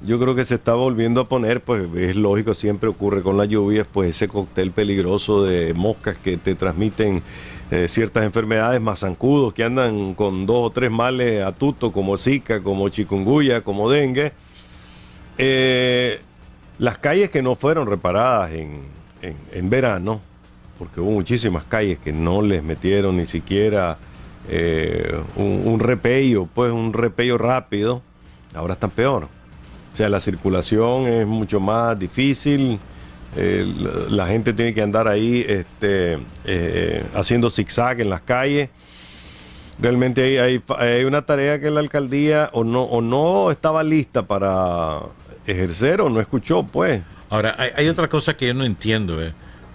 Yo creo que se está volviendo a poner, pues es lógico, siempre ocurre con las lluvias, pues ese cóctel peligroso de moscas que te transmiten ciertas enfermedades, más zancudos que andan con 2 o 3 males a tuto, como Zika, como chikungunya, como dengue. Las calles que no fueron reparadas en verano, porque hubo muchísimas calles que no les metieron ni siquiera un repello, pues un repello rápido, ahora están peor. O sea, la circulación es mucho más difícil, la gente tiene que andar ahí haciendo zigzag en las calles. Realmente hay una tarea que la alcaldía o no estaba lista para ejercer o no escuchó, pues. Ahora, hay otra cosa que yo no entiendo.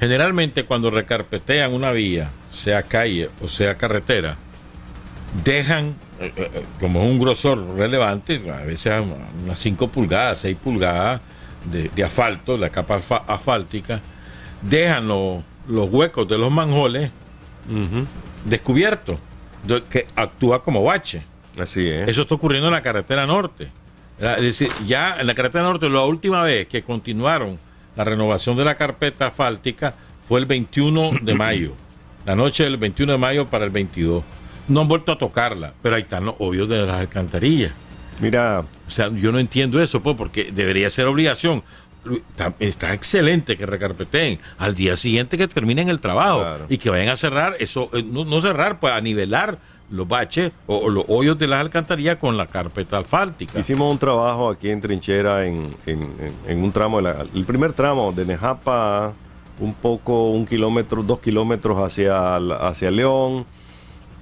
Generalmente cuando recarpetean una vía, sea calle o sea carretera, dejan, como un grosor relevante, a veces unas 5 pulgadas, 6 pulgadas de asfalto, la capa asfáltica, dejan los huecos de los manjoles descubiertos, que actúa como bache. Así es. Eso está ocurriendo en la carretera norte. Es decir, ya en la carretera norte, la última vez que continuaron la renovación de la carpeta asfáltica fue el 21 de mayo. La noche del 21 de mayo para el 22. No han vuelto a tocarla, pero ahí están los hoyos de las alcantarillas. Mira, O sea, yo no entiendo eso, pues, porque debería ser obligación. Está excelente que recarpeteen al día siguiente que terminen el trabajo, claro, y que vayan a cerrar eso, no cerrar, pues a nivelar los baches o los hoyos de las alcantarillas con la carpeta asfáltica. hicimos un trabajo aquí en Trinchera en un tramo, el primer tramo de Nejapa, un poco, 1 kilómetro, 2 kilómetros hacia León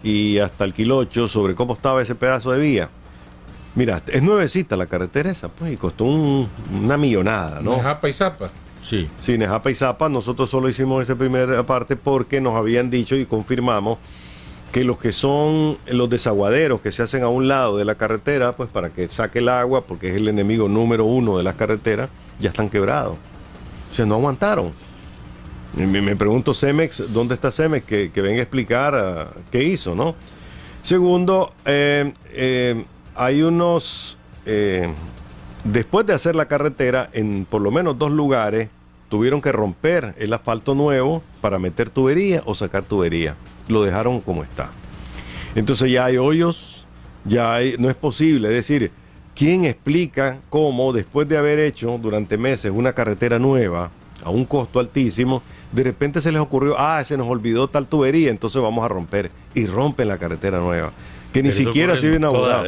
y hasta el Quilocho, sobre cómo estaba ese pedazo de vía. Mira, es nuevecita la carretera esa, pues, y costó una millonada, ¿no? Japa y Zapa. Sí. Sí, Nejapa y Zapa, nosotros solo hicimos esa primera parte porque nos habían dicho y confirmamos que los que son los desaguaderos que se hacen a un lado de la carretera, pues para que saque el agua, porque es el enemigo número 1 de las carreteras, ya están quebrados. O sea, no aguantaron. Me pregunto, Cemex, ¿dónde está Cemex? Que venga a explicar qué hizo, ¿no? Segundo, hay unos... después de hacer la carretera, en por lo menos 2 lugares, tuvieron que romper el asfalto nuevo para meter tubería o sacar tubería. Lo dejaron como está. Entonces ya hay hoyos, no es posible. Es decir, ¿quién explica cómo después de haber hecho durante meses una carretera nueva, a un costo altísimo, de repente se les ocurrió, se nos olvidó tal tubería, entonces vamos a romper, y rompen la carretera nueva, que ni siquiera ha sido inaugurada.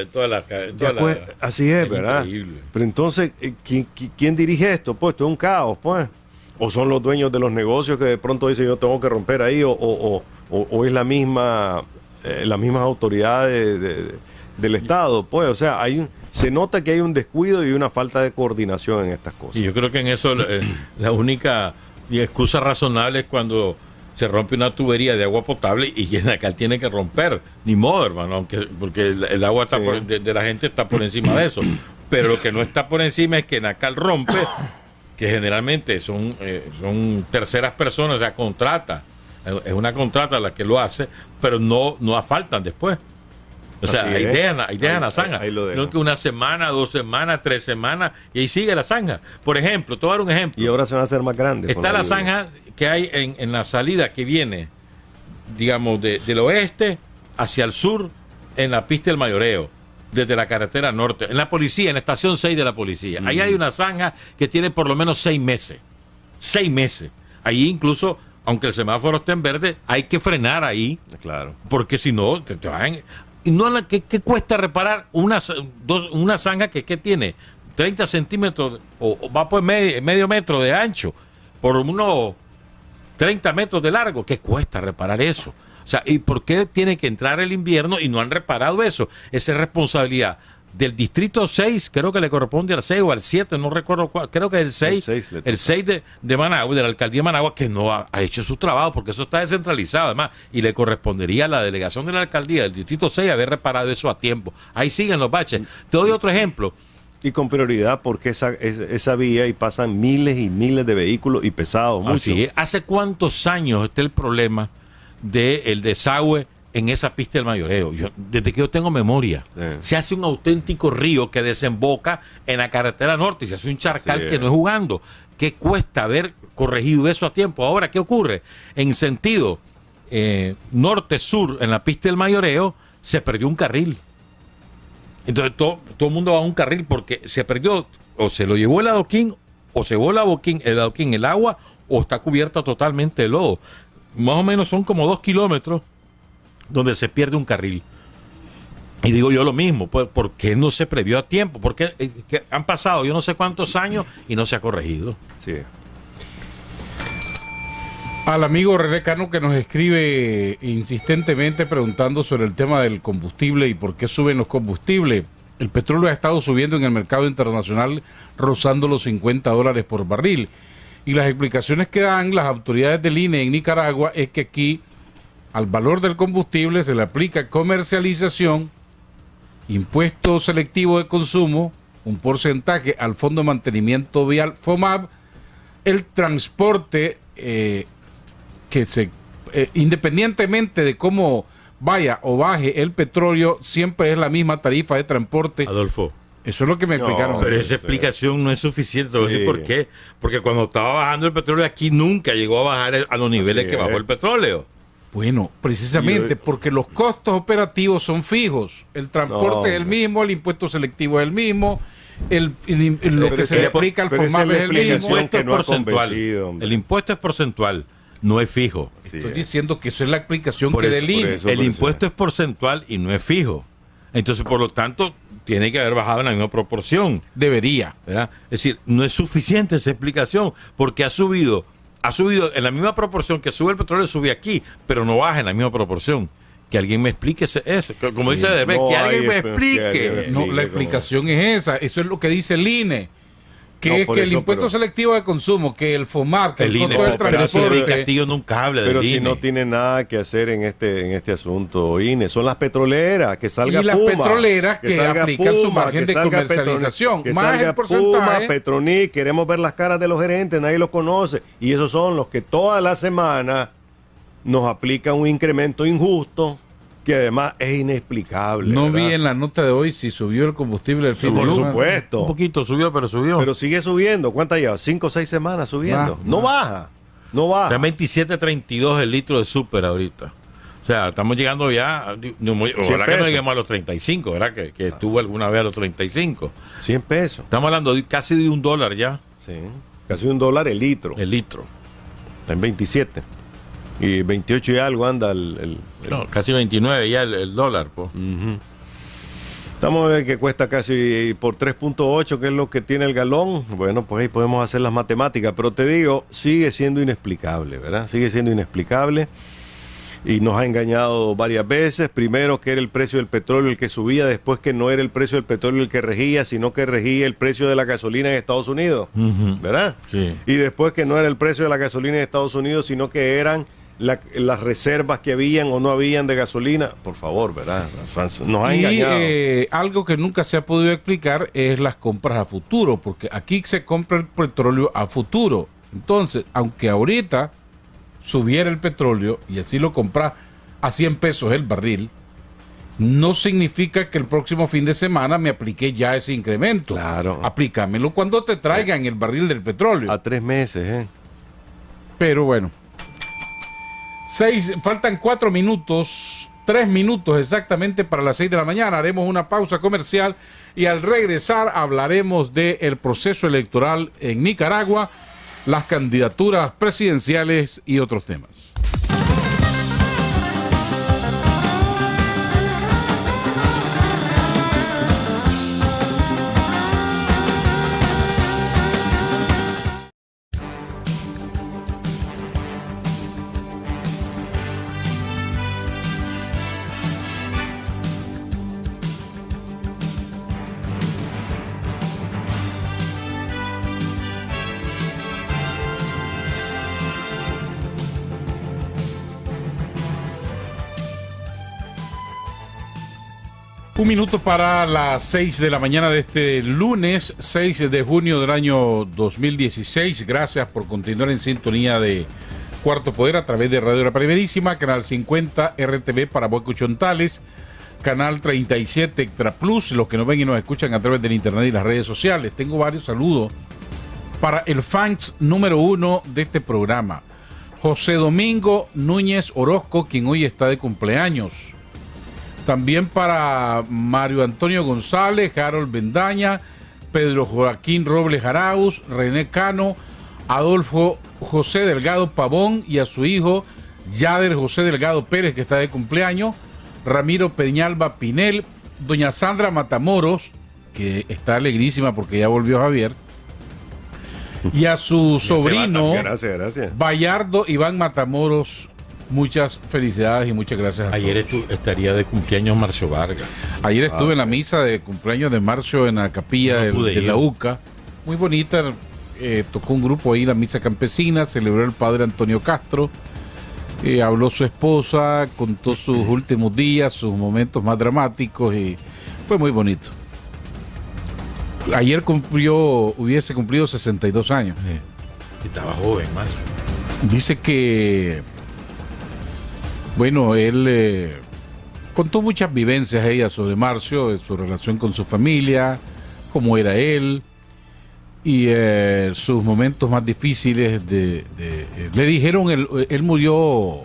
Así es, ¿verdad? Increíble. Pero entonces, ¿quién dirige esto? Pues esto es un caos, pues. O son los dueños de los negocios que de pronto dicen yo tengo que romper ahí, o es las mismas autoridades del Estado, pues. O sea, se nota que hay un descuido y una falta de coordinación en estas cosas. Y yo creo que en eso la única excusa razonable es cuando se rompe una tubería de agua potable y Enacal tiene que romper. Ni modo, hermano, porque el agua está de la gente está por encima de eso. Pero lo que no está por encima es que Enacal rompe, que generalmente son terceras personas, o sea, contrata. Es una contrata la que lo hace, pero no asfaltan después. O sea, ahí dejan la zanja. No que una semana, 2 semanas, 3 semanas, y ahí sigue la zanja. Por ejemplo, te voy a dar un ejemplo. Y ahora se van a hacer más grandes. Está la zanja que hay en la salida que viene, digamos, del oeste hacia el sur, en la pista del Mayoreo, desde la carretera norte, en la policía, en la estación 6 de la policía. Ahí hay una zanja que tiene por lo menos 6 meses. 6 meses. Ahí incluso, aunque el semáforo esté en verde, hay que frenar ahí. Claro. Porque si no, te van... Y no, ¿qué cuesta reparar una zanja que tiene 30 centímetros o va por medio metro de ancho por unos 30 metros de largo? ¿Qué cuesta reparar eso? O sea, ¿y por qué tiene que entrar el invierno y no han reparado eso? Esa es responsabilidad del distrito 6, creo que le corresponde al 6 o al 7, no recuerdo cuál, creo que es el 6 de Managua, de la alcaldía de Managua, que no ha hecho su trabajo, porque eso está descentralizado además, y le correspondería a la delegación de la alcaldía del distrito 6 haber reparado eso a tiempo. Ahí siguen los baches. Te doy otro ejemplo. Y con prioridad, porque esa vía y pasan miles y miles de vehículos y pesados. Mucho. Así es. ¿Hace cuántos años está el problema del desagüe en esa pista del Mayoreo? Desde que yo tengo memoria, se hace un auténtico río que desemboca en la carretera norte y se hace un charcal que no es jugando. ¿Qué cuesta haber corregido eso a tiempo? Ahora, ¿qué ocurre? En sentido norte-sur, en la pista del Mayoreo, se perdió un carril. Entonces todo el mundo va a un carril porque se perdió, o se lo llevó el adoquín, o se llevó el adoquín el agua, o está cubierta totalmente de lodo. Más o menos son como 2 kilómetros donde se pierde un carril. Y digo yo lo mismo, pues, ¿por qué no se previó a tiempo? Porque han pasado yo no sé cuántos años y no se ha corregido. Sí. Al amigo René Cano, que nos escribe insistentemente preguntando sobre el tema del combustible y por qué suben los combustibles. El petróleo ha estado subiendo en el mercado internacional, rozando los $50 por barril. Y las explicaciones que dan las autoridades del INE en Nicaragua es que aquí al valor del combustible se le aplica comercialización, impuesto selectivo de consumo, un porcentaje al Fondo de Mantenimiento Vial FOMAV, el transporte independientemente de cómo vaya o baje el petróleo, siempre es la misma tarifa de transporte. Adolfo, eso es lo que me explicaron. Pero esa explicación no es suficiente. Te voy a decir por qué. Porque cuando estaba bajando el petróleo aquí nunca llegó a bajar a los niveles que bajó el petróleo. Bueno, precisamente porque los costos operativos son fijos. El transporte es el mismo, el impuesto selectivo es el mismo, lo que se le aplica al FOMAV es el mismo. El impuesto es porcentual, no es fijo. Estoy diciendo que eso es la explicación que del INE. El impuesto es porcentual y no es fijo. Entonces, por lo tanto, tiene que haber bajado en la misma proporción. Debería. ¿Verdad? Es decir, no es suficiente esa explicación porque ha subido en la misma proporción que sube el petróleo, sube aquí, pero no baja en la misma proporción. Que alguien me explique eso. Como dice Derbez, que alguien me explique. No, la explicación es esa. Eso es lo que dice el INE. Que es que el impuesto selectivo de consumo, que el FOMAV, que el costo del transporte. Castillo nunca habla del pero INE. Si no tiene nada que hacer en este asunto, INE, son las petroleras, que salga Puma. Y las petroleras que aplican Puma, su margen de comercialización. Que más salga el porcentaje. Puma, Petronic, queremos ver las caras de los gerentes, nadie los conoce. Y esos son los que toda la semana nos aplican un incremento injusto, que además es inexplicable. No ¿verdad? vi en la nota de hoy si subió el combustible del fin de Por semana. supuesto. Un poquito subió, pero subió. Pero sigue subiendo. ¿Cuántas lleva? 5 o 6 semanas subiendo. No baja. Está 27.32 el litro de súper ahorita. O sea, estamos llegando ya. Ojalá que no lleguemos a los 35, ¿verdad? Que estuvo alguna vez a los 35. 100 pesos. Estamos hablando casi de $1 ya. Sí. Casi $1 el litro. El litro. Está en 27. Y 28 y algo anda No, casi 29 ya el dólar, pues. Estamos a ver que cuesta casi por 3.8, que es lo que tiene el galón. Bueno, pues ahí podemos hacer las matemáticas. Pero te digo, sigue siendo inexplicable, ¿verdad? Sigue siendo inexplicable. Y nos ha engañado varias veces. Primero que era el precio del petróleo el que subía, después que no era el precio del petróleo el que regía, sino que regía el precio de la gasolina en Estados Unidos, ¿verdad? Sí. Y después que no era el precio de la gasolina en Estados Unidos, sino que eran las reservas que habían o no habían de gasolina. Por favor, ¿verdad? Nos ha engañado. Algo que nunca se ha podido explicar es las compras a futuro, porque aquí se compra el petróleo a futuro. Entonces, aunque ahorita subiera el petróleo y así lo compras a 100 pesos el barril, no significa que el próximo fin de semana me aplique ya ese incremento. Claro. Aplícamelo cuando te traigan el barril del petróleo. A 3 meses, Pero bueno. Faltan 4 minutos, 3 minutos exactamente para las 6 de la mañana. Haremos una pausa comercial y al regresar hablaremos del proceso electoral en Nicaragua, las candidaturas presidenciales y otros temas. Un minuto para las 6 de la mañana de este lunes, 6 de junio del año 2016. Gracias por continuar en sintonía de Cuarto Poder a través de Radio La Primerísima, Canal 50 RTV para Boycochontales, Canal 37 Extra Plus, los que nos ven y nos escuchan a través del internet y las redes sociales. Tengo varios saludos para el fans número 1 de este programa, José Domingo Núñez Orozco, quien hoy está de cumpleaños. También para Mario Antonio González, Harold Bendaña, Pedro Joaquín Robles Arauz, René Cano, Adolfo José Delgado Pavón y a su hijo Yader José Delgado Pérez, que está de cumpleaños, Ramiro Peñalba Pinel, doña Sandra Matamoros, que está alegrísima porque ya volvió Javier, y a su sobrino gracias. Bayardo Iván Matamoros. Muchas felicidades y muchas gracias a Ayer todos. estaría de cumpleaños Marcio Vargas. Ayer estuve en la misa de cumpleaños de Marcio en la capilla de la UCA. Muy bonita. Tocó un grupo ahí, la misa campesina. Celebró el padre Antonio Castro. Habló su esposa, contó sus últimos días, sus momentos más dramáticos y fue muy bonito. Ayer hubiese cumplido 62 años. Y estaba joven, Marcio. Dice que bueno, él contó muchas vivencias ella sobre Marcio, de su relación con su familia, cómo era él y sus momentos más difíciles. Le dijeron, él murió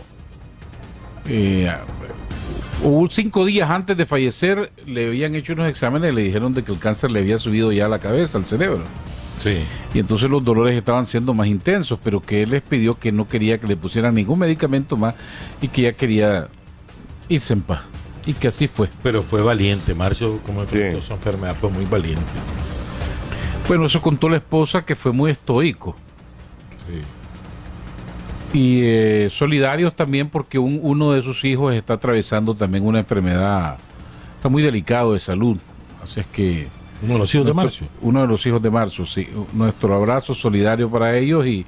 5 días antes de fallecer, le habían hecho unos exámenes y le dijeron de que el cáncer le había subido ya a la cabeza, al cerebro. Sí. Y entonces los dolores estaban siendo más intensos, pero que él les pidió que no quería que le pusieran ningún medicamento más y que ya quería irse en paz. Y que así fue. Pero fue valiente, Marcio, como enfrentó su enfermedad, fue muy valiente. Bueno, eso contó la esposa, que fue muy estoico. Sí. Y solidarios también porque uno de sus hijos está atravesando también una enfermedad, está muy delicado de salud. Así es que uno de los hijos de Marcio. Uno de los hijos de Marcio, sí. Nuestro abrazo solidario para ellos y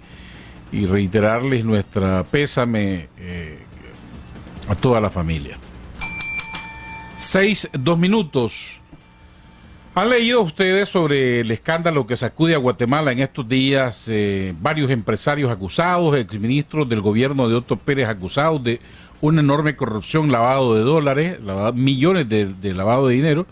reiterarles nuestra pésame a toda la familia. 6:02 minutos. ¿Han leído ustedes sobre el escándalo que sacude a Guatemala en estos días? Varios empresarios acusados, exministros del gobierno de Otto Pérez acusados de una enorme corrupción, lavado de dólares, millones de lavado de dinero.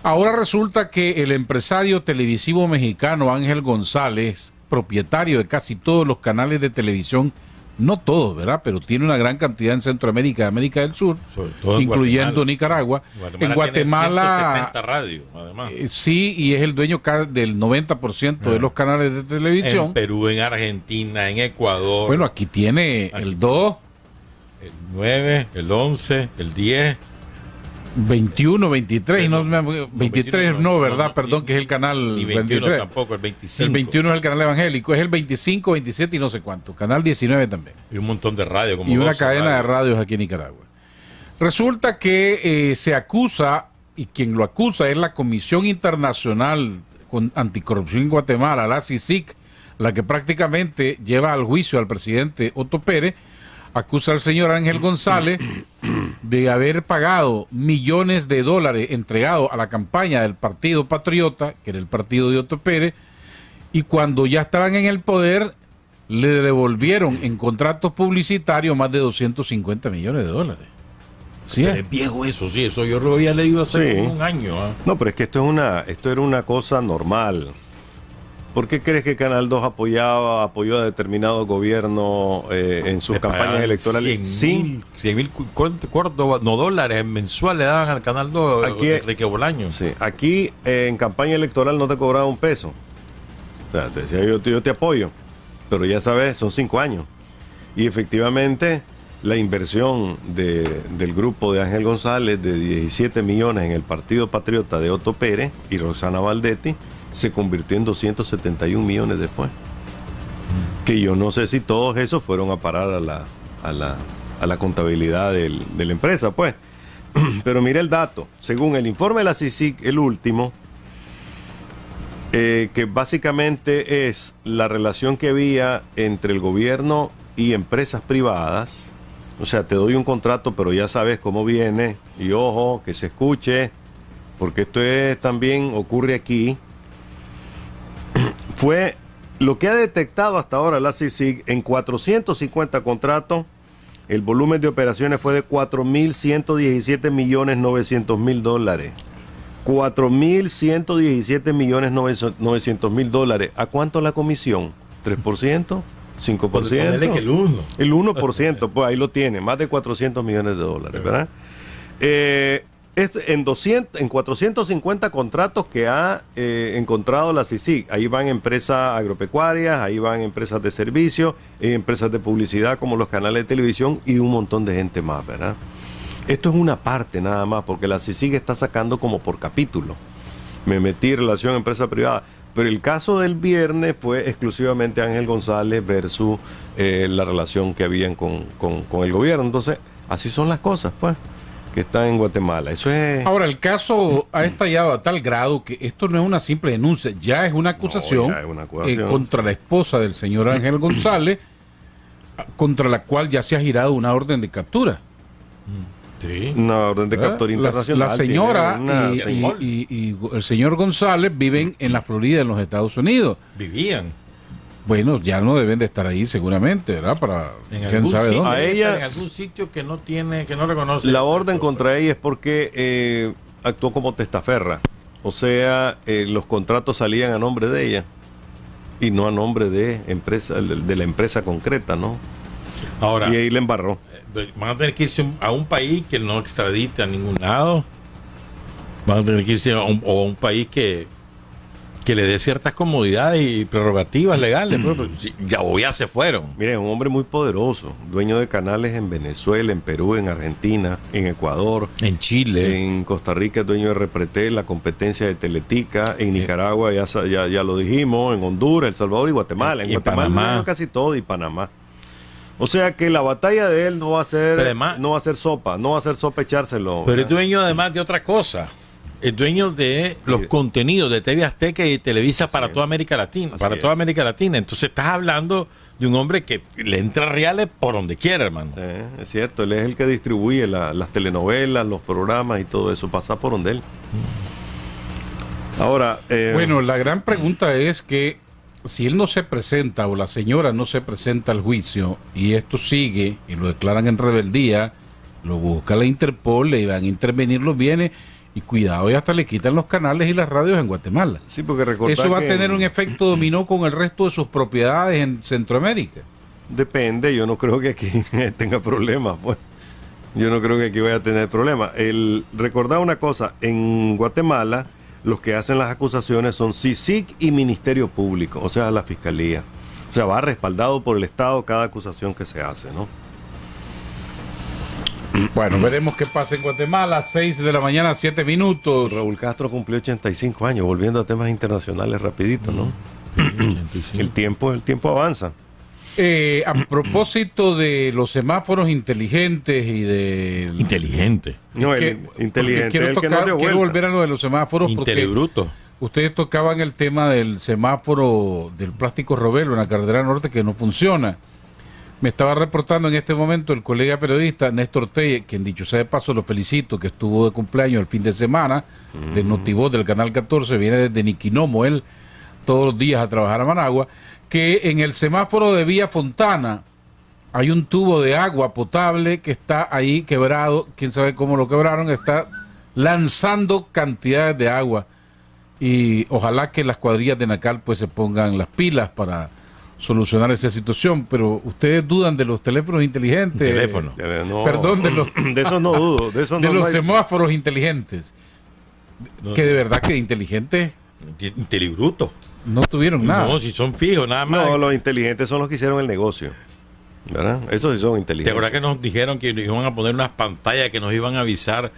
Ahora resulta que el empresario televisivo mexicano Ángel González, propietario de casi todos los canales de televisión no todos, ¿verdad? Pero tiene una gran cantidad en Centroamérica y América del Sur, Sobre todo en incluyendo Guatemala. Nicaragua. En Guatemala, tiene 170 radios, además. sí, y es el dueño del 90% de los canales de televisión. En Perú, en Argentina, en Ecuador. Bueno, aquí tiene el 2, el 9, el 11, el 10. 21, 23, no, 21 23 no, ¿verdad? no, Perdón, que es el canal Y 21 23. tampoco, el 25. El 21 es el canal evangélico, es el 25, 27 y no sé cuánto. Canal 19 también. Y un montón de radio. Como Y una 12 cadena de radios. radios aquí en Nicaragua. Resulta que se acusa, y quien lo acusa es la Comisión Internacional Anticorrupción en Guatemala, la CICIG, la que prácticamente lleva al juicio al presidente Otto Pérez, acusa al señor Ángel González de haber pagado millones de dólares entregados a la campaña del Partido Patriota, que era el partido de Otto Pérez, y cuando ya estaban en el poder, le devolvieron en contratos publicitarios más de 250 millones de dólares. ¿Sí Pero es? es viejo eso, sí, eso yo lo había leído hace Sí. como un año. No, pero es que esto era una cosa normal. ¿Por qué crees que Canal 2 apoyó a determinado gobierno en sus Le campañas pagaban electorales? 100 mil Córdoba, no dólares mensuales le daban al Canal 2 Aquí- Enrique Bolaño. Sí, aquí en campaña electoral no te cobraba un peso. O sea, te decía yo te apoyo, pero ya sabes, son 5 años. Y efectivamente la inversión del grupo de Ángel González de 17 millones en el Partido Patriota de Otto Pérez y Roxana Valdetti se convirtió en 271 millones después. Que yo no sé si todos esos fueron a parar a la contabilidad de la empresa, pues. Pero mira el dato. Según el informe de la CICIG, el último, que básicamente es la relación que había entre el gobierno y empresas privadas. O sea, te doy un contrato, pero ya sabes cómo viene. Y ojo, que se escuche, porque esto también ocurre aquí. Fue lo que ha detectado hasta ahora la CICIG en 450 contratos. El volumen de operaciones fue de 4.117.900.000 dólares. 4.117.900.000 dólares. ¿A cuánto la comisión? ¿3%? ¿5%? Ponele que el 1. El 1%, pues ahí lo tiene, más de 400 millones de dólares, ¿verdad? En 450 contratos que ha encontrado la CICIG, ahí van empresas agropecuarias, ahí van empresas de servicio, empresas de publicidad como los canales de televisión y un montón de gente más, ¿verdad? Esto es una parte nada más, porque la CICIG está sacando como por capítulo. Me metí en relación a empresa privada. Pero el caso del viernes fue exclusivamente Ángel González versus la relación que habían con el gobierno. Entonces, así son las cosas, pues, que están en Guatemala. Eso es... Ahora, el caso ha estallado a tal grado que esto no es una simple denuncia, ya es una acusación, ya es una acusación. Contra la esposa del señor Ángel González, contra la cual ya se ha girado una orden de captura. Sí. Una orden de ¿verdad? captura internacional. La señora tiene una y señora. el señor González viven en la Florida, en los Estados Unidos. Vivían. Bueno, ya no deben de estar ahí seguramente, ¿verdad? Para En quién algún sabe sitio, dónde. A ella- en algún sitio que no tiene, que no reconoce. La orden contra ella es porque actuó como testaferra. O sea, los contratos salían a nombre de ella y no a nombre de la empresa concreta, ¿no? Ahora, Y ahí le embarró. van a tener que irse a un país que no extradite a ningún lado. Van a tener que irse a un país que le dé ciertas comodidades y prerrogativas legales. Pues, porque ya se fueron. Mire, es un hombre muy poderoso, dueño de canales en Venezuela, en Perú, en Argentina, en Ecuador, En Chile. en Costa Rica es dueño de Repretel, la competencia de Teletica, en Nicaragua ya lo dijimos, en Honduras, El Salvador y Guatemala. En Y en Guatemala Panamá. es dueño casi todo y Panamá. O sea que la batalla de él no va a ser, Pero además- no va a ser sopa echárselo. Pero es ¿verdad? dueño además de otra cosa. Es dueño de los contenidos de TV Azteca y de Televisa para toda América Latina. Así Para es. toda América Latina. Entonces estás hablando de un hombre que le entra reales por donde quiera, hermano. Sí, es cierto, él es el que distribuye las telenovelas, los programas y todo eso, pasa por donde él. Ahora, Bueno, la gran pregunta es que si él no se presenta o la señora no se presenta al juicio y esto sigue y lo declaran en rebeldía, lo busca la Interpol, le van a intervenir los bienes y cuidado, y hasta le quitan los canales y las radios en Guatemala. sí, porque recordar Eso va a que tener un efecto dominó con el resto de sus propiedades en Centroamérica. depende, yo no creo que aquí tenga problemas, pues. Yo no creo que aquí vaya a tener problemas. Recordar una cosa, en Guatemala los que hacen las acusaciones son CICIG y Ministerio Público, o sea, la Fiscalía. O sea, va respaldado por el Estado cada acusación que se hace, ¿no? Bueno, veremos qué pasa en Guatemala. 6 de la mañana, 7 minutos. Raúl Castro cumplió 85 años, volviendo a temas internacionales rapidito, ¿no? El tiempo avanza. A propósito de los semáforos inteligentes y de... Inteligente. No, inteligente, quiero volver a lo de los semáforos porque Intelibruto. ustedes tocaban el tema del semáforo del plástico Robelo en la carretera norte que no funciona. Me estaba reportando en este momento el colega periodista Néstor Telle, quien dicho sea de paso lo felicito, que estuvo de cumpleaños el fin de semana, de Notivoz del Canal 14, viene desde Niquinomo, él todos los días a trabajar a Managua, que en el semáforo de Vía Fontana hay un tubo de agua potable que está ahí quebrado, quién sabe cómo lo quebraron, está lanzando cantidades de agua y ojalá que las cuadrillas de Nacal pues se pongan las pilas para solucionar esa situación, pero ustedes dudan de los teléfonos inteligentes. Teléfono. No, Perdón, de eso no dudo, de eso de no los hay- semáforos inteligentes. Que de verdad que inteligentes Intelibruto. no tuvieron nada. No, si son fijos, nada más. No, los inteligentes son los que hicieron el negocio, ¿verdad? Esos sí son ¿Te inteligentes. acuerdas que nos dijeron que nos iban a poner unas pantallas que nos iban a avisar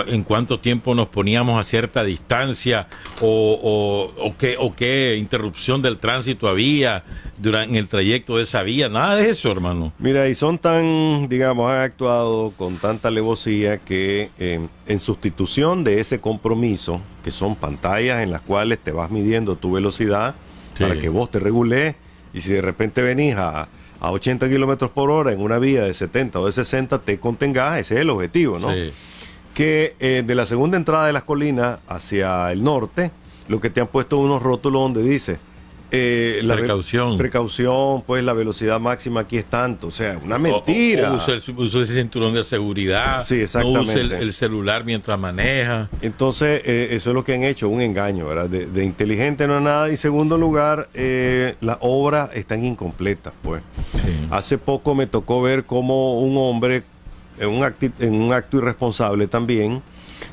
en cuánto tiempo nos poníamos a cierta distancia o qué interrupción del tránsito había en el trayecto de esa vía? Nada de eso, hermano. Mira, y son tan, digamos, han actuado con tanta alevosía que en sustitución de ese compromiso, que son pantallas en las cuales te vas midiendo tu velocidad Sí. para que vos te regules, y si de repente venís a 80 kilómetros por hora en una vía de 70 o de 60, te contengas, ese es el objetivo, ¿no? Sí. Que de la segunda entrada de las colinas hacia el norte, lo que te han puesto unos rótulos donde dice Precaución. precaución, pues la velocidad máxima aquí es tanto, o sea, una mentira. Use ese cinturón de seguridad. Sí, No exactamente. use el celular mientras maneja. Entonces, eso es lo que han hecho, un engaño, ¿verdad? De inteligente no es nada. Y segundo lugar, las obras están incompletas, pues. Sí. Hace poco me tocó ver cómo un hombre, en un acto irresponsable también,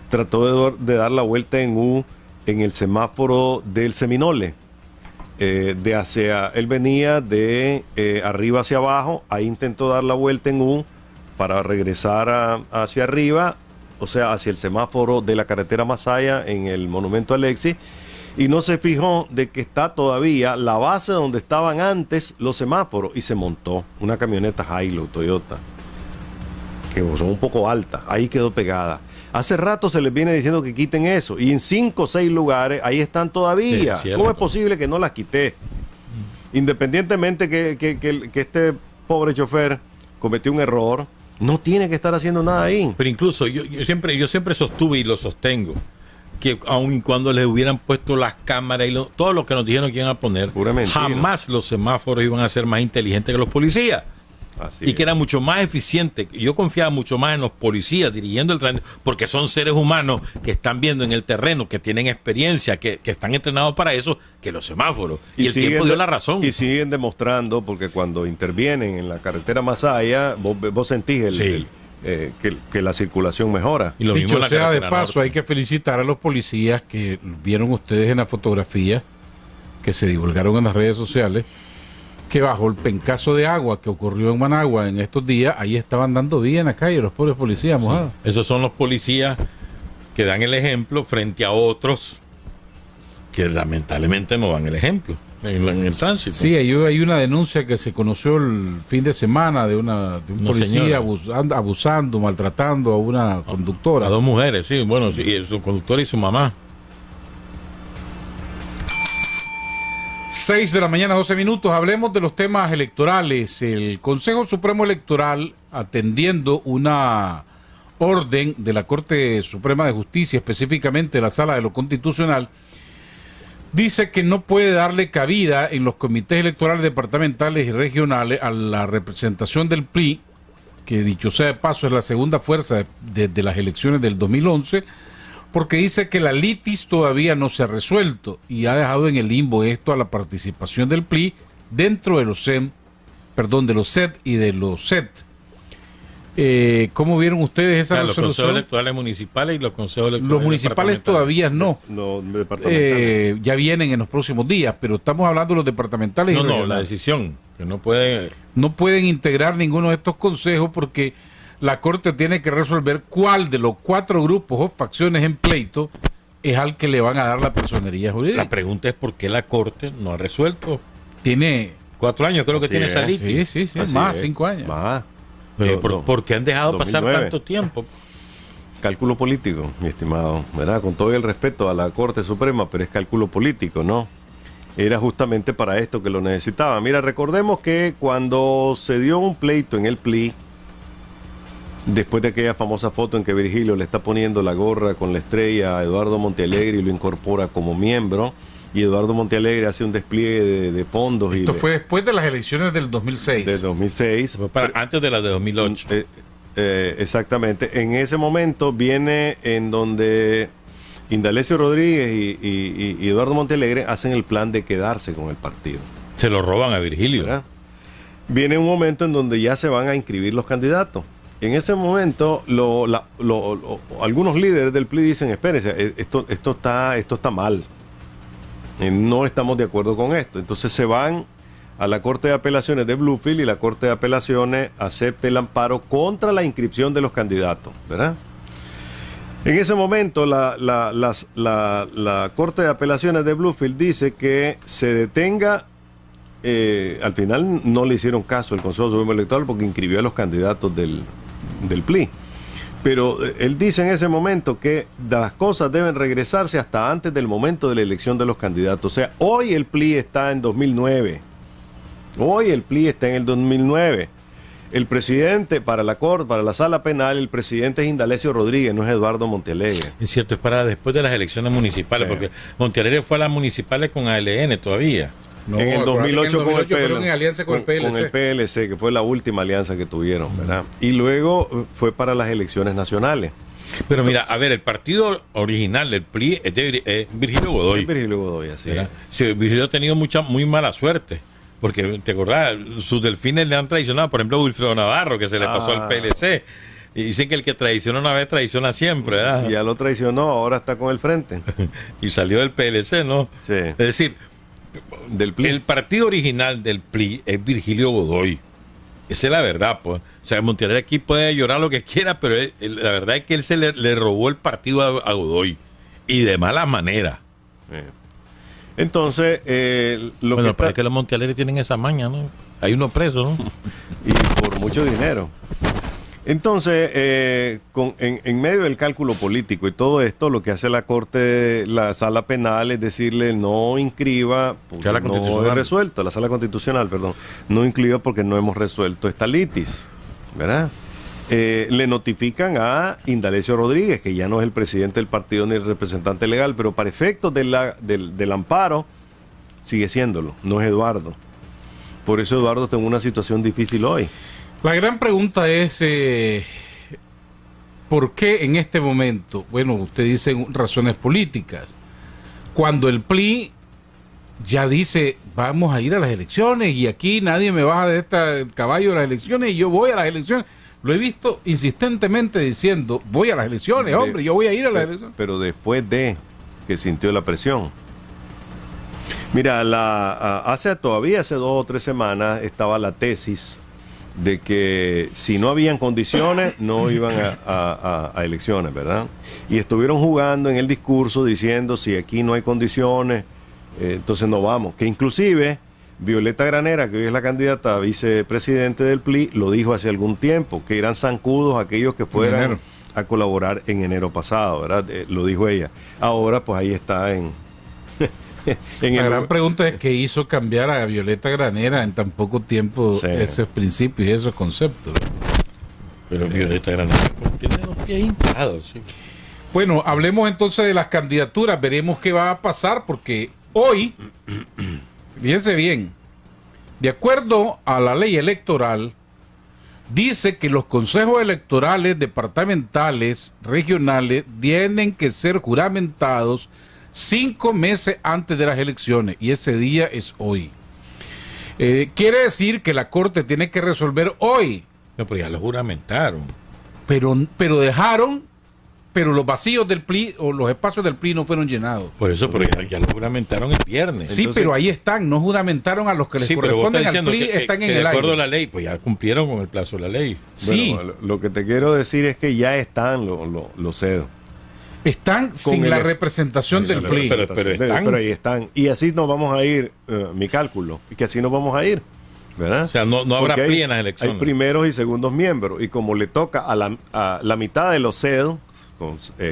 trató de dar la vuelta en U en el semáforo del Seminole. Él venía de arriba hacia abajo, ahí intentó dar la vuelta en U para regresar hacia arriba, o sea, hacia el semáforo de la carretera Masaya en el monumento Alexis, y no se fijó de que está todavía la base donde estaban antes los semáforos, y se montó una camioneta Hilux Toyota, que son un poco altas, ahí quedó pegada. Hace rato se les viene diciendo que quiten eso, y en 5 o 6 lugares ahí están todavía. Sí, cierto. ¿Cómo es posible que no las quité? Independientemente que este pobre chofer cometió un error, no tiene que estar haciendo nada ahí. Pero incluso yo siempre sostuve y lo sostengo que aun y cuando les hubieran puesto las cámaras y todo lo que nos dijeron que iban a poner, Pura mentira. jamás los semáforos iban a ser más inteligentes que los policías. Así Y es. que era mucho más eficiente. Yo confiaba mucho más en los policías dirigiendo el tránsito, porque son seres humanos que están viendo en el terreno, que tienen experiencia, que están entrenados para eso, que los semáforos. Y el tiempo dio la razón. Y siguen demostrando, porque cuando intervienen en la carretera Masaya, vos sentís Sí. que la circulación mejora. Y lo mismo Dicho en la sea de carretera paso, norte. hay que felicitar a los policías que vieron ustedes en la fotografía que se divulgaron en las redes sociales, que bajo el pencazo de agua que ocurrió en Managua en estos días, ahí estaban dando vida en la calle los pobres policías mojados. Esos son los policías que dan el ejemplo frente a otros que lamentablemente no dan el ejemplo en el tránsito. Sí, hay una denuncia que se conoció el fin de semana de un Una policía señora. abusando, maltratando a una conductora. A dos mujeres, sí, bueno, sí, su conductora y su mamá. 6 de la mañana, 12 minutos. Hablemos de los temas electorales. El Consejo Supremo Electoral, atendiendo una orden de la Corte Suprema de Justicia, específicamente de la Sala de lo Constitucional, dice que no puede darle cabida en los comités electorales departamentales y regionales a la representación del PRI, que dicho sea de paso es la segunda fuerza desde las elecciones del 2011, porque dice que la litis todavía no se ha resuelto y ha dejado en el limbo esto a la participación del PRI dentro de los CEN de los SED y de los SET. ¿Cómo vieron ustedes esa Los consejos resolución? electorales municipales y los consejos electorales Los municipales todavía no. No, departamentales. Ya vienen en los próximos días, pero estamos hablando de los departamentales. y No, regionales. la decisión, que no puede... No pueden integrar ninguno de estos consejos porque la Corte tiene que resolver cuál de los 4 grupos o facciones en pleito es al que le van a dar la personería jurídica. La pregunta es por qué la Corte no ha resuelto. Tiene 4 años creo que Así tiene es. esa litis. sí, Así más es. 5 años. Más. ¿Por qué han dejado pasar 2009. tanto tiempo? Cálculo político, mi estimado, ¿verdad? Con todo el respeto a la Corte Suprema, pero es cálculo político, ¿no? Era justamente para esto que lo necesitaba. Mira, recordemos que cuando se dio un pleito en el PLI, después de aquella famosa foto en que Virgilio le está poniendo la gorra con la estrella a Eduardo Montealegre y lo incorpora como miembro, y Eduardo Montealegre hace un despliegue de fondos. Esto y fue después de las elecciones del 2006. de 2006. Fue antes de la de 2008. Exactamente. En ese momento viene en donde Indalecio Rodríguez y Eduardo Montealegre hacen el plan de quedarse con el partido. Se lo roban a Virgilio. ¿Verdad? Viene un momento en donde ya se van a inscribir los candidatos. En ese momento, algunos líderes del PLI dicen, espérense, esto está mal. No estamos de acuerdo con esto. Entonces se van a la Corte de Apelaciones de Bluefield y la Corte de Apelaciones acepta el amparo contra la inscripción de los candidatos, ¿verdad? En ese momento la Corte de Apelaciones de Bluefield dice que se detenga. Al final no le hicieron caso el Consejo Supremo Electoral porque inscribió a los candidatos del PLI. Pero él dice en ese momento que las cosas deben regresarse hasta antes del momento de la elección de los candidatos. O sea, hoy el PLI está en 2009. Hoy el PLI está en el 2009. El presidente para la Corte, para la Sala Penal, el presidente es Indalecio Rodríguez, no es Eduardo Montealegre. Es cierto, es para después de las elecciones municipales, Sí. porque Montealegre fue a las municipales con ALN todavía. No, en el acuérdate que 2008 con el fueron PLC. en alianza con el PLC. Con el PLC, que fue la última alianza que tuvieron, ¿verdad? Y luego fue para las elecciones nacionales. Pero mira, a ver, el partido original del PLI es de Virgilio Godoy. Es Virgilio Godoy, así es. ¿verdad? Sí, Virgilio ha tenido muy mala suerte. Porque, ¿te acordás? Sus delfines le han traicionado. Por ejemplo, Wilfredo Navarro, que se le pasó al PLC. Y dicen que el que traiciona una vez, traiciona siempre, ¿verdad? Ya lo traicionó, ahora está con el frente. Y salió del PLC, ¿no? Sí. Es decir, Del PLI. el partido original del PLI es Virgilio Godoy. Esa es la verdad, pues. O sea, Montealegre aquí puede llorar lo que quiera, pero la verdad es que él le robó el partido a Godoy. Y de mala manera. Entonces, lo Bueno, que parece está, que los Montealegre tienen esa maña, ¿no? Hay uno preso, ¿no? y por mucho dinero. Entonces, en medio del cálculo político y todo esto, lo que hace la Corte, la Sala Penal, es decirle no inscriba, porque Sala no Constitucional. he resuelto, la Sala Constitucional, perdón, no inscriba porque no hemos resuelto esta litis, ¿verdad? Le notifican a Indalecio Rodríguez, que ya no es el presidente del partido ni el representante legal, pero para efectos del amparo, sigue siéndolo, no es Eduardo. Por eso Eduardo está en una situación difícil hoy. La gran pregunta es, ¿por qué en este momento? Bueno, usted dice razones políticas. Cuando el PLI ya dice, vamos a ir a las elecciones y aquí nadie me baja de este caballo de las elecciones y yo voy a las elecciones. Lo he visto insistentemente diciendo, voy a las elecciones, hombre, yo voy a ir a las elecciones. Pero después de que sintió la presión. Mira, hace 2 o 3 semanas estaba la tesis de que si no habían condiciones no iban a elecciones, ¿verdad? Y estuvieron jugando en el discurso diciendo si aquí no hay condiciones, entonces no vamos. Que inclusive Violeta Granera, que hoy es la candidata a vicepresidente del PLI, lo dijo hace algún tiempo, que eran zancudos aquellos que fueran enero. a colaborar en enero pasado, ¿verdad? Lo dijo ella. Ahora pues ahí está en La gran pregunta es qué hizo cambiar a Violeta Granera en tan poco tiempo Sí. esos principios y esos conceptos. Pero Violeta Granera tiene los pies hinchados, sí. Bueno, hablemos entonces de las candidaturas, veremos qué va a pasar porque hoy, fíjense bien, de acuerdo a la ley electoral, dice que los consejos electorales departamentales, regionales, tienen que ser juramentados 5 meses antes de las elecciones y ese día es hoy. Quiere decir que la Corte tiene que resolver hoy, No, pero ya lo juramentaron. pero dejaron, pero los vacíos del PLI o los espacios del PLI no fueron llenados. Por eso, pero ya lo juramentaron el viernes. Sí, Entonces- pero ahí están, no juramentaron a los que les Sí, pero vos corresponden estás al diciendo PLI, que están en de el acuerdo aire. a la ley, pues ya cumplieron con el plazo de la ley. Sí, Bueno, lo que te quiero decir es que ya están los CEDO. están sin el- la representación del PLI. pero están. Pero ahí están. Y así nos vamos a ir, mi cálculo, y que así nos vamos a ir. ¿Verdad? O sea, no habrá Porque PLI en las elecciones. Hay primeros y segundos miembros. Y como le toca a la mitad de los CEDO,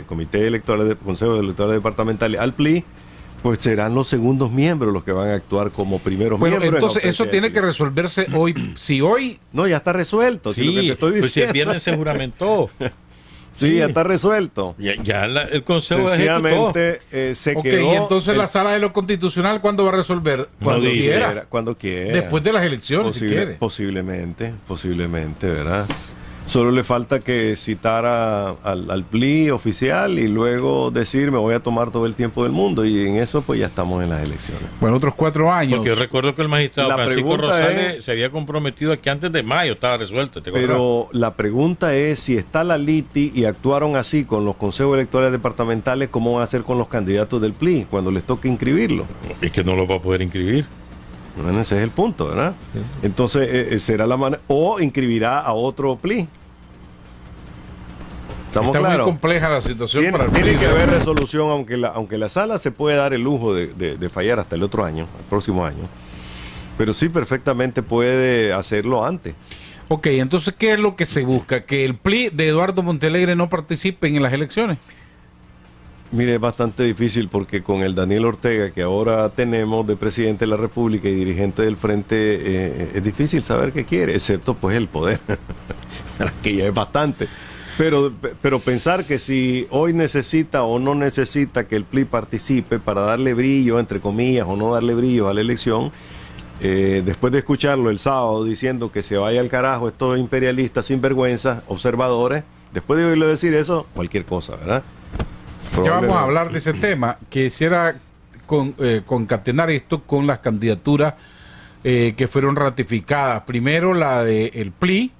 Comité Electoral, Consejo Electoral Departamental, al PLI, pues serán los segundos miembros los que van a actuar como primeros Bueno, miembros. en entonces ausencia eso del tiene PLI. que resolverse hoy. Si hoy No, ya está resuelto. si lo que te Sí, estoy pues si el diciendo. viernes se juramentó. Sí, ya está resuelto. Ya el Consejo ejecutó. Sencillamente se ok, quedó. y entonces la sala de lo constitucional, ¿cuándo va a resolver? Cuando dice. quiera. Cuando quiera. Después de las elecciones, si quiere. Posiblemente, ¿verdad? Solo le falta que citara al PLI oficial y luego decir me voy a tomar todo el tiempo del mundo, y en eso pues ya estamos en las elecciones. Bueno, otros 4 años. Porque yo recuerdo que el magistrado La Francisco pregunta Rosales es- se había comprometido a que antes de mayo estaba resuelto. ¿te acuerdas? Pero la pregunta es, si está la LITI y actuaron así con los consejos electorales departamentales, ¿cómo van a hacer con los candidatos del PLI cuando les toque inscribirlo? Es que no lo va a poder inscribir. Bueno, ese es el punto, ¿verdad? Entonces será la manera, o inscribirá a otro PLI. ¿Estamos Está claros? muy compleja la situación para el Tiene PLI. que haber resolución, aunque la sala se puede dar el lujo de fallar hasta el otro año, el próximo año. Pero sí perfectamente puede hacerlo antes. Ok, entonces, ¿qué es lo que se busca? ¿Que el PLI de Eduardo Montealegre no participe en las elecciones? Mire, es bastante difícil porque con el Daniel Ortega que ahora tenemos de presidente de la República y dirigente del Frente, es difícil saber qué quiere, excepto pues el poder, que ya es bastante. Pero pensar que si hoy necesita o no necesita que el PLI participe para darle brillo, entre comillas, o no darle brillo a la elección, después de escucharlo el sábado diciendo que se vaya al carajo estos imperialistas sinvergüenzas, observadores, después de oírlo decir eso, cualquier cosa, ¿verdad? Ya vamos a hablar de ese tema. Quisiera concatenar esto con las candidaturas que fueron ratificadas. Primero la del PLI.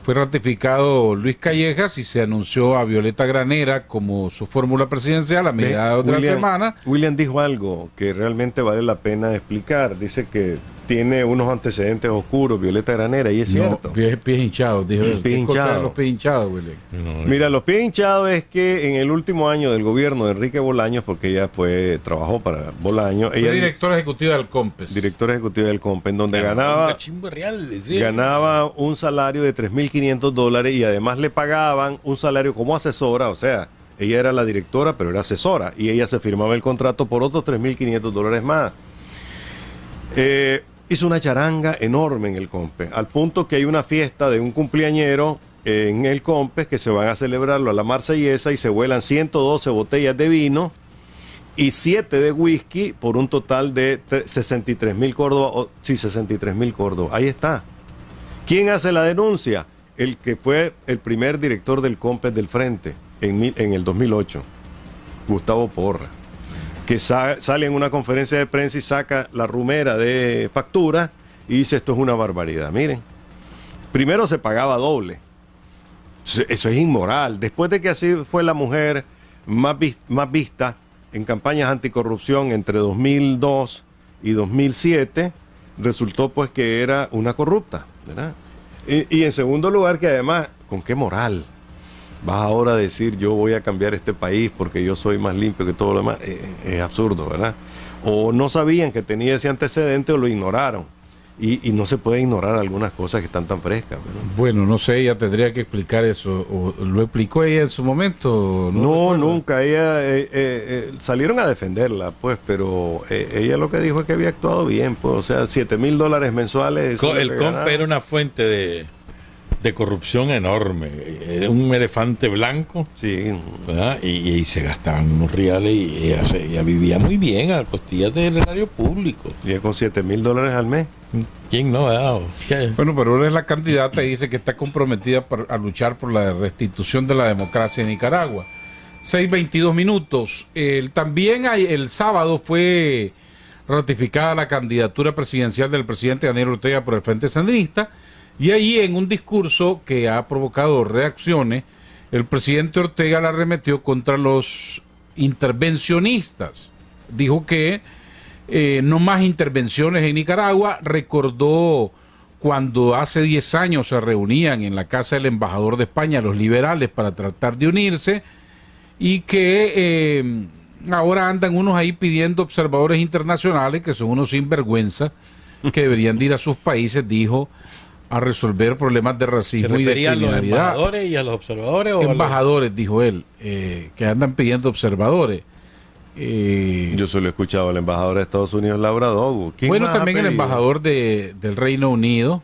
Fue ratificado Luis Callejas y se anunció a Violeta Granera como su fórmula presidencial a mediados de la semana. William dijo algo que realmente vale la pena explicar. Dice que tiene unos antecedentes oscuros, Violeta Granera, y es cierto. No, pies hinchados, dijo él. Pies ¿Qué cosa de hinchados. los pies hinchados, William? Mira, los pies hinchados es que en el último año del gobierno de Enrique Bolaños, porque ella trabajó para Bolaños, Fue ella directora ejecutiva del COMPES. directora ejecutiva del COMPEN, donde ganaba un salario de $3.500 y además le pagaban un salario como asesora, o sea, ella era la directora, pero era asesora, y ella se firmaba el contrato por otros $3.500 más. Hizo una charanga enorme en el COMPES, al punto que hay una fiesta de un cumpleañero en el COMPES que se van a celebrarlo a la Marsellesa y se vuelan 112 botellas de vino y 7 de whisky por un total de 63.000 córdobas. Sí, 63.000 córdobas. Ahí está. ¿Quién hace la denuncia? El que fue el primer director del COMPES del Frente en el 2008, Gustavo Porra, que sale en una conferencia de prensa y saca la rumera de factura y dice esto es una barbaridad. Miren, primero se pagaba doble. Eso es inmoral. Después de que así fue la mujer más vista en campañas anticorrupción entre 2002 y 2007, resultó pues que era una corrupta, ¿verdad? Y en segundo lugar, que además, ¿con qué moral vas ahora a decir yo voy a cambiar este país porque yo soy más limpio que todo lo demás? Es absurdo, ¿verdad? O no sabían que tenía ese antecedente o lo ignoraron. Y no se puede ignorar algunas cosas que están tan frescas, ¿verdad? Bueno, no sé, ella tendría que explicar eso. ¿O lo explicó ella en su momento? No, recuerdo. nunca. Ella salieron a defenderla, pues, pero ella lo que dijo es que había actuado bien, pues, o sea, $7.000 mensuales. eso es lo El que COMPES ganaba. era una fuente de corrupción enorme. Era un elefante blanco, Sí, ¿verdad? Y se gastaban unos reales y ella vivía muy bien a costillas del erario público. y con $7.000 al mes. ¿Quién no, verdad? ¿Qué? Bueno, pero ahora es la candidata y dice que está comprometida a luchar por la restitución de la democracia en Nicaragua. 6:22 minutos. También el sábado fue ratificada la candidatura presidencial del presidente Daniel Ortega por el Frente Sandinista, y ahí en un discurso que ha provocado reacciones, el presidente Ortega la arremetió contra los intervencionistas. Dijo que no más intervenciones en Nicaragua. Recordó cuando hace 10 años se reunían en la casa del embajador de España los liberales para tratar de unirse, y que ahora andan unos ahí pidiendo observadores internacionales, que son unos sinvergüenzas, que deberían de ir a sus países, dijo, a resolver problemas de racismo y de criminalidad. ¿Se refería a los embajadores y a los observadores? Embajadores, dijo él, que andan pidiendo observadores. Yo solo he escuchado al embajador de Estados Unidos, Laura Dogu. Bueno, también el embajador del Reino Unido,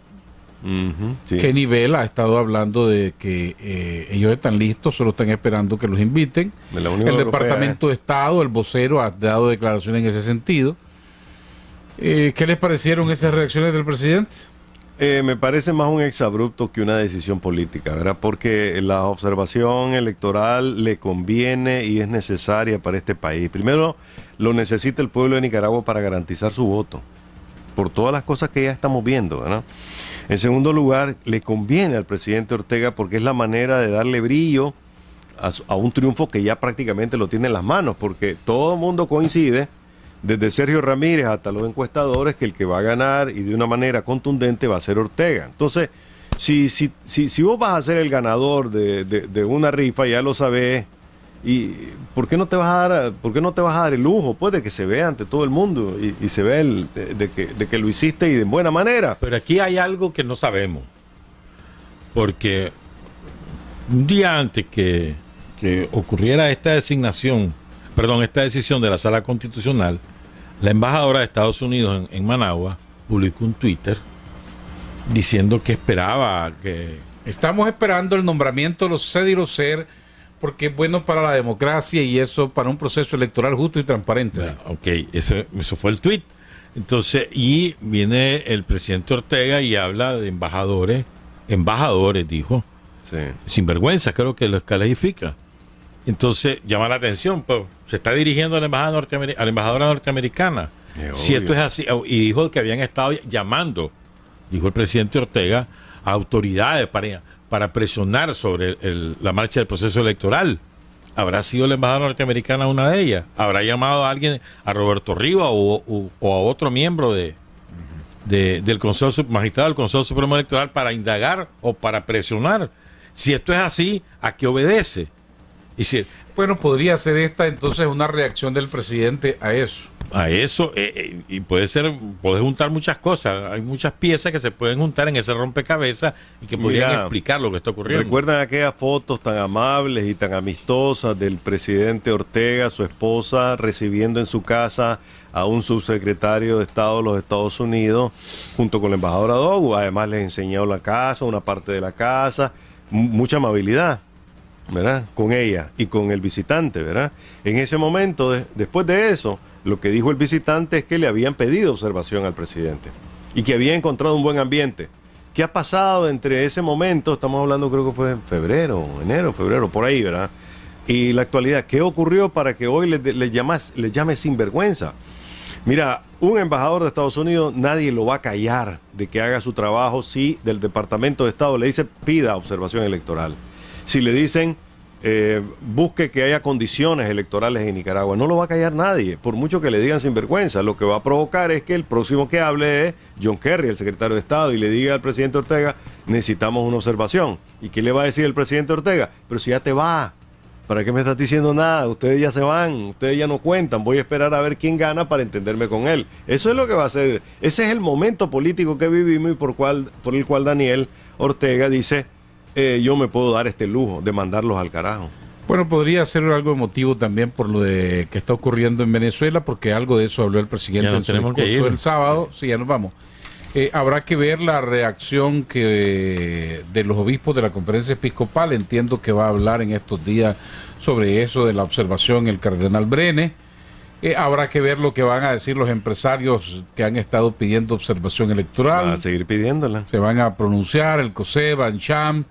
sí. Kenny Bell, ha estado hablando de que ellos están listos, solo están esperando que los inviten. De la Unión El Europea. Departamento de Estado, el vocero, ha dado declaraciones en ese sentido. ¿Qué les parecieron esas reacciones del presidente? Me parece más un exabrupto que una decisión política, ¿verdad? Porque la observación electoral le conviene y es necesaria para este país. Primero, lo necesita el pueblo de Nicaragua para garantizar su voto, por todas las cosas que ya estamos viendo, ¿verdad? En segundo lugar, le conviene al presidente Ortega porque es la manera de darle brillo a un triunfo que ya prácticamente lo tiene en las manos, porque todo el mundo coincide, desde Sergio Ramírez hasta los encuestadores, que el que va a ganar y de una manera contundente va a ser Ortega. Entonces, si vos vas a ser el ganador de una rifa, ya lo sabés, ¿y por qué no te vas a dar el lujo, pues, de que se vea ante todo el mundo y se vea de que lo hiciste y de buena manera? Pero aquí hay algo que no sabemos, porque un día antes que ocurriera esta decisión de la Sala Constitucional, la embajadora de Estados Unidos en Managua publicó un Twitter diciendo que esperaba que... Estamos esperando el nombramiento de los SED y los SER porque es bueno para la democracia y eso para un proceso electoral justo y transparente. Ok, eso fue el tweet. Entonces, y viene el presidente Ortega y habla de embajadores, dijo, Sí. sinvergüenza, creo que los califica. Entonces llama la atención, pues se está dirigiendo a la embajadora norteamericana. Si esto es así, y dijo que habían estado llamando, dijo el presidente Ortega, a autoridades para presionar sobre la marcha del proceso electoral. ¿Habrá sido la embajadora norteamericana una de ellas? ¿Habrá llamado a alguien, a Roberto Rivas o a otro miembro del Consejo, magistrado del Consejo Supremo Electoral, para indagar o para presionar? Si esto es así, ¿a qué obedece? Y si, bueno, podría ser esta entonces una reacción del presidente a eso. Y puede juntar muchas cosas. Hay muchas piezas que se pueden juntar en ese rompecabezas y que podrían explicar lo que está ocurriendo. ¿Recuerdan aquellas fotos tan amables y tan amistosas del presidente Ortega, su esposa, recibiendo en su casa a un subsecretario de Estado de los Estados Unidos junto con la embajadora Dogu? Además les enseñó la casa, una parte de la casa, mucha amabilidad, ¿verdad? Con ella y con el visitante, ¿verdad? En ese momento, después de eso, lo que dijo el visitante es que le habían pedido observación al presidente y que había encontrado un buen ambiente. ¿Qué ha pasado entre ese momento? Estamos hablando, creo que fue en enero, febrero, por ahí, ¿verdad? Y la actualidad, ¿qué ocurrió para que hoy le llame sinvergüenza? Mira, un embajador de Estados Unidos nadie lo va a callar de que haga su trabajo si del Departamento de Estado le dice pida observación electoral. Si le dicen busque que haya condiciones electorales en Nicaragua, no lo va a callar nadie, por mucho que le digan sinvergüenza. Lo que va a provocar es que el próximo que hable es John Kerry, el secretario de Estado, y le diga al presidente Ortega, necesitamos una observación. ¿Y qué le va a decir el presidente Ortega? Pero si ya te va, ¿para qué me estás diciendo nada? Ustedes ya se van, ustedes ya no cuentan, voy a esperar a ver quién gana para entenderme con él. Eso es lo que va a hacer. Ese es el momento político que vivimos y por el cual Daniel Ortega dice, yo me puedo dar este lujo de mandarlos al carajo. Bueno, podría ser algo emotivo también por lo de que está ocurriendo en Venezuela, porque algo de eso habló el presidente en su discurso del sábado. Sí, ya nos vamos. Habrá que ver la reacción de los obispos de la conferencia episcopal. Entiendo que va a hablar en estos días sobre eso de la observación el cardenal Brenes. Habrá que ver lo que van a decir los empresarios que han estado pidiendo observación electoral. Van a seguir pidiéndola. Se van a pronunciar, el COSE, Bancham,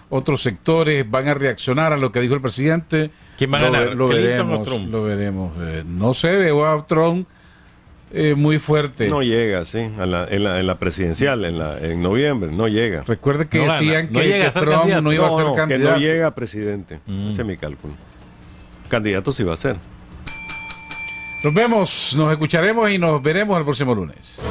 otros sectores van a reaccionar a lo que dijo el presidente. ¿Quién va a ganar? Lo ¿Clinton veremos, o Trump? Lo veremos. No sé, veo a Trump muy fuerte. No llega, sí, en la presidencial, en noviembre, no llega. Recuerde que No gana, decían no que llega a ser Trump candidato. no iba a ser Que candidato. no llega a presidente. Ese es mi cálculo. Candidato sí va a ser. Nos vemos, nos escucharemos y nos veremos el próximo lunes.